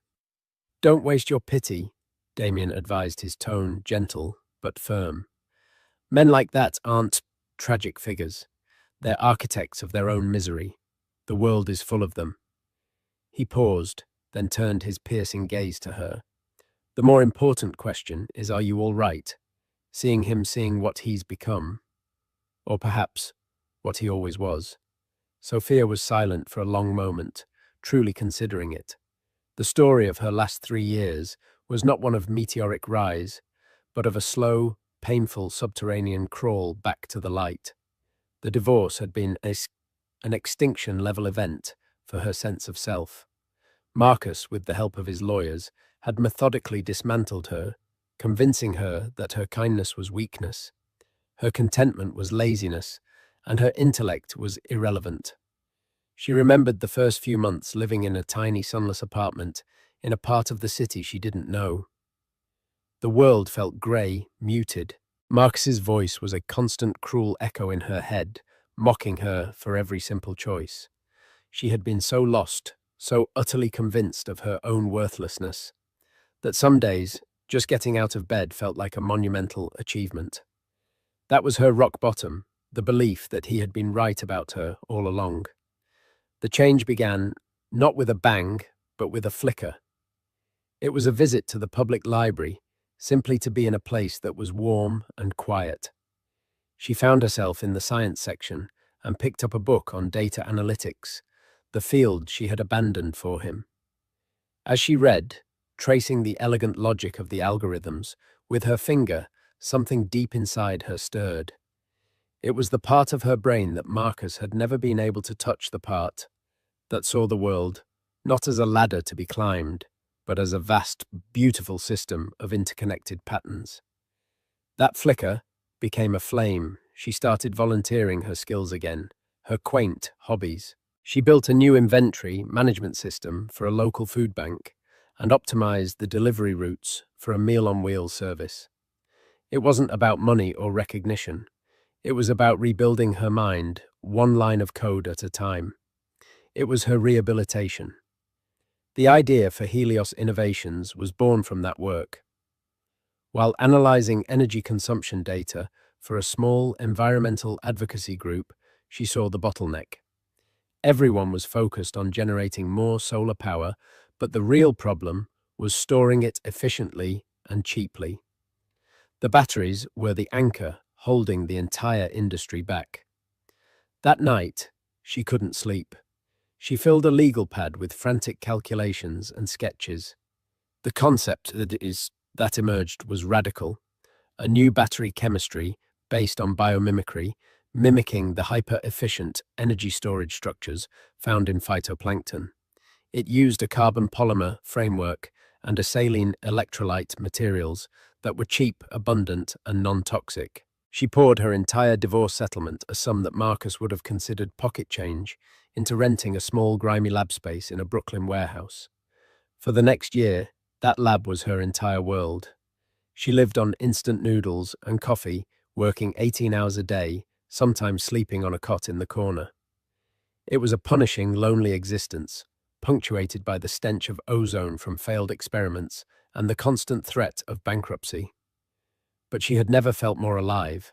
[SPEAKER 1] Don't waste your pity, Damien advised, his tone gentle but firm. Men like that aren't tragic figures. They're architects of their own misery. The world is full of them. He paused, then turned his piercing gaze to her. The more important question is, are you all right? Seeing him seeing what he's become. Or perhaps what he always was. Sophia was silent for a long moment, truly considering it. The story of her last 3 years was not one of meteoric rise, but of a slow, painful subterranean crawl back to the light. The divorce had been an extinction-level event for her sense of self. Marcus, with the help of his lawyers, had methodically dismantled her, convincing her that her kindness was weakness, her contentment was laziness, and her intellect was irrelevant. She remembered the first few months living in a tiny sunless apartment in a part of the city she didn't know. The world felt grey, muted. Marcus's voice was a constant cruel echo in her head, mocking her for every simple choice. She had been so lost, so utterly convinced of her own worthlessness, that some days, just getting out of bed felt like a monumental achievement. That was her rock bottom, the belief that he had been right about her all along. The change began not with a bang, but with a flicker. It was a visit to the public library, simply to be in a place that was warm and quiet. She found herself in the science section and picked up a book on data analytics, the field she had abandoned for him. As she read, tracing the elegant logic of the algorithms, with her finger, something deep inside her stirred. It was the part of her brain that Marcus had never been able to touch, the part that saw the world not as a ladder to be climbed, but as a vast, beautiful system of interconnected patterns. That flicker became a flame. She started volunteering her skills again, her quaint hobbies. She built a new inventory management system for a local food bank and optimized the delivery routes for a meal-on-wheels service. It wasn't about money or recognition. It was about rebuilding her mind, one line of code at a time. It was her rehabilitation. The idea for Helios Innovations was born from that work. While analyzing energy consumption data for a small environmental advocacy group, she saw the bottleneck. Everyone was focused on generating more solar power, but the real problem was storing it efficiently and cheaply. The batteries were the anchor holding the entire industry back. That night, she couldn't sleep. She filled a legal pad with frantic calculations and sketches. The concept that is that emerged was radical, a new battery chemistry based on biomimicry, mimicking the hyper-efficient energy storage structures found in phytoplankton. It used a carbon polymer framework and a saline electrolyte materials that were cheap, abundant, and non-toxic. She poured her entire divorce settlement, a sum that Marcus would have considered pocket change, into renting a small, grimy lab space in a Brooklyn warehouse. For the next year, that lab was her entire world. She lived on instant noodles and coffee, working 18 hours a day, sometimes sleeping on a cot in the corner. It was a punishing, lonely existence, punctuated by the stench of ozone from failed experiments and the constant threat of bankruptcy. But she had never felt more alive.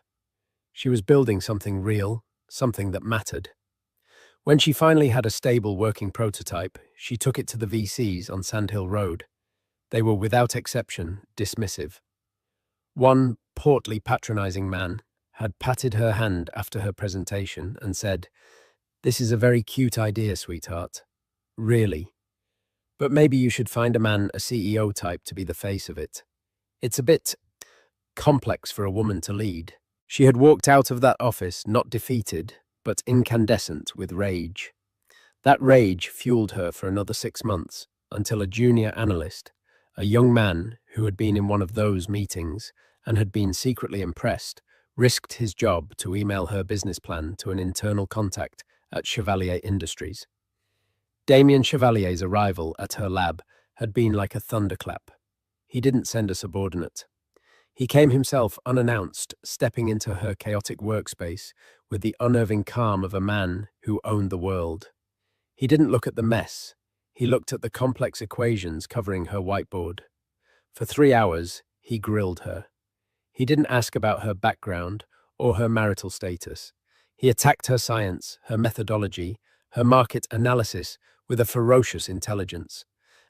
[SPEAKER 1] She was building something real, something that mattered. When she finally had a stable working prototype, she took it to the VCs on Sand Hill Road. They were without exception dismissive. One portly, patronizing man had patted her hand after her presentation and said, "This is a very cute idea, sweetheart. Really. But maybe you should find a CEO type to be the face of it. It's a bit complex for a woman to lead." She had walked out of that office not defeated, but incandescent with rage. That rage fueled her for another 6 months, until a junior analyst, a young man who had been in one of those meetings and had been secretly impressed, risked his job to email her business plan to an internal contact at Chevalier Industries. Damien Chevalier's arrival at her lab had been like a thunderclap. He didn't send a subordinate. He came himself unannounced, stepping into her chaotic workspace with the unnerving calm of a man who owned the world. He didn't look at the mess. He looked at the complex equations covering her whiteboard. For 3 hours, he grilled her. He didn't ask about her background or her marital status. He attacked her science, her methodology, her market analysis with a ferocious intelligence.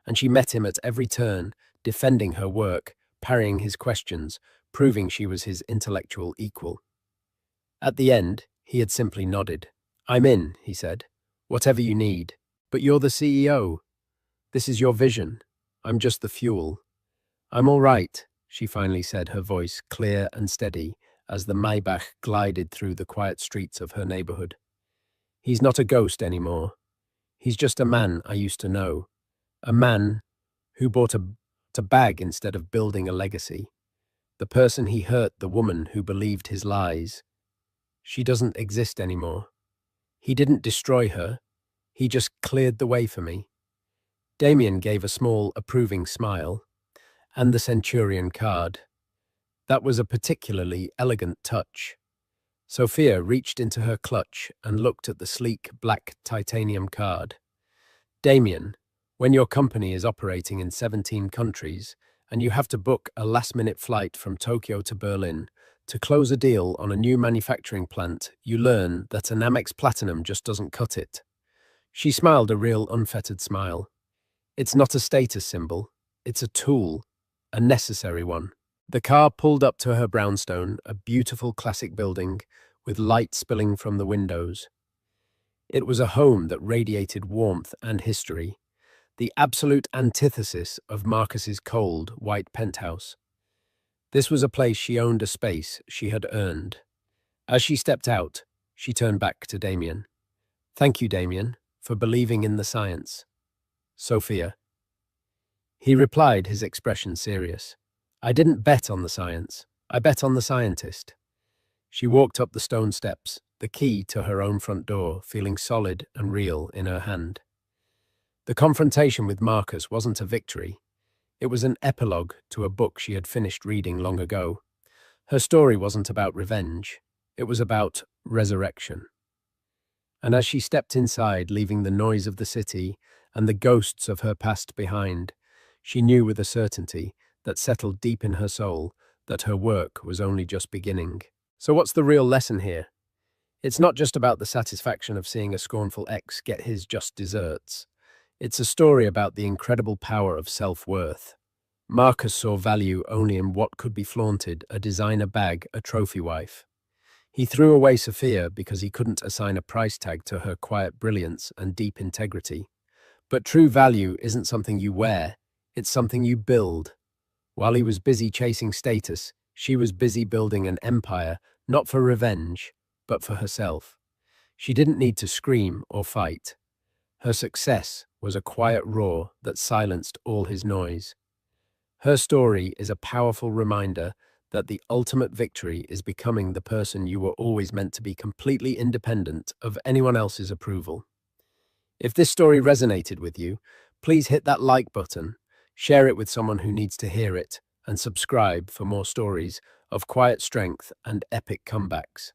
[SPEAKER 1] And she met him at every turn, defending her work, parrying his questions, proving she was his intellectual equal. At the end, he had simply nodded. "I'm in," he said. "Whatever you need. But you're the CEO. This is your vision. I'm just the fuel." "I'm all right," she finally said, her voice clear and steady as the Maybach glided through the quiet streets of her neighborhood. "He's not a ghost anymore. He's just a man I used to know. A man who bought a bag instead of building a legacy. The person he hurt, the woman who believed his lies. She doesn't exist anymore. He didn't destroy her. He just cleared the way for me." Damien gave a small, approving smile. "And the Centurion card. That was a particularly elegant touch." Sophia reached into her clutch and looked at the sleek, black titanium card. "Damien, when your company is operating in 17 countries and you have to book a last-minute flight from Tokyo to Berlin to close a deal on a new manufacturing plant, you learn that an Amex Platinum just doesn't cut it." She smiled a real unfettered smile. "It's not a status symbol. It's a tool, a necessary one." The car pulled up to her brownstone, a beautiful classic building with light spilling from the windows. It was a home that radiated warmth and history, the absolute antithesis of Marcus's cold, white penthouse. This was a place she owned, a space she had earned. As she stepped out, she turned back to Damien. "Thank you, Damien, for believing in the science." "Sophia." He replied, his expression serious. "I didn't bet on the science. I bet on the scientist." She walked up the stone steps, the key to her own front door, feeling solid and real in her hand. The confrontation with Marcus wasn't a victory. It was an epilogue to a book she had finished reading long ago. Her story wasn't about revenge. It was about resurrection. And as she stepped inside, leaving the noise of the city and the ghosts of her past behind, she knew with a certainty that settled deep in her soul that her work was only just beginning. So what's the real lesson here? It's not just about the satisfaction of seeing a scornful ex get his just desserts. It's a story about the incredible power of self-worth. Marcus saw value only in what could be flaunted, a designer bag, a trophy wife. He threw away Sophia because he couldn't assign a price tag to her quiet brilliance and deep integrity. But true value isn't something you wear, it's something you build. While he was busy chasing status, she was busy building an empire, not for revenge, but for herself. She didn't need to scream or fight. Her success was a quiet roar that silenced all his noise. Her story is a powerful reminder that the ultimate victory is becoming the person you were always meant to be, completely independent of anyone else's approval. If this story resonated with you, please hit that like button, share it with someone who needs to hear it, and subscribe for more stories of quiet strength and epic comebacks.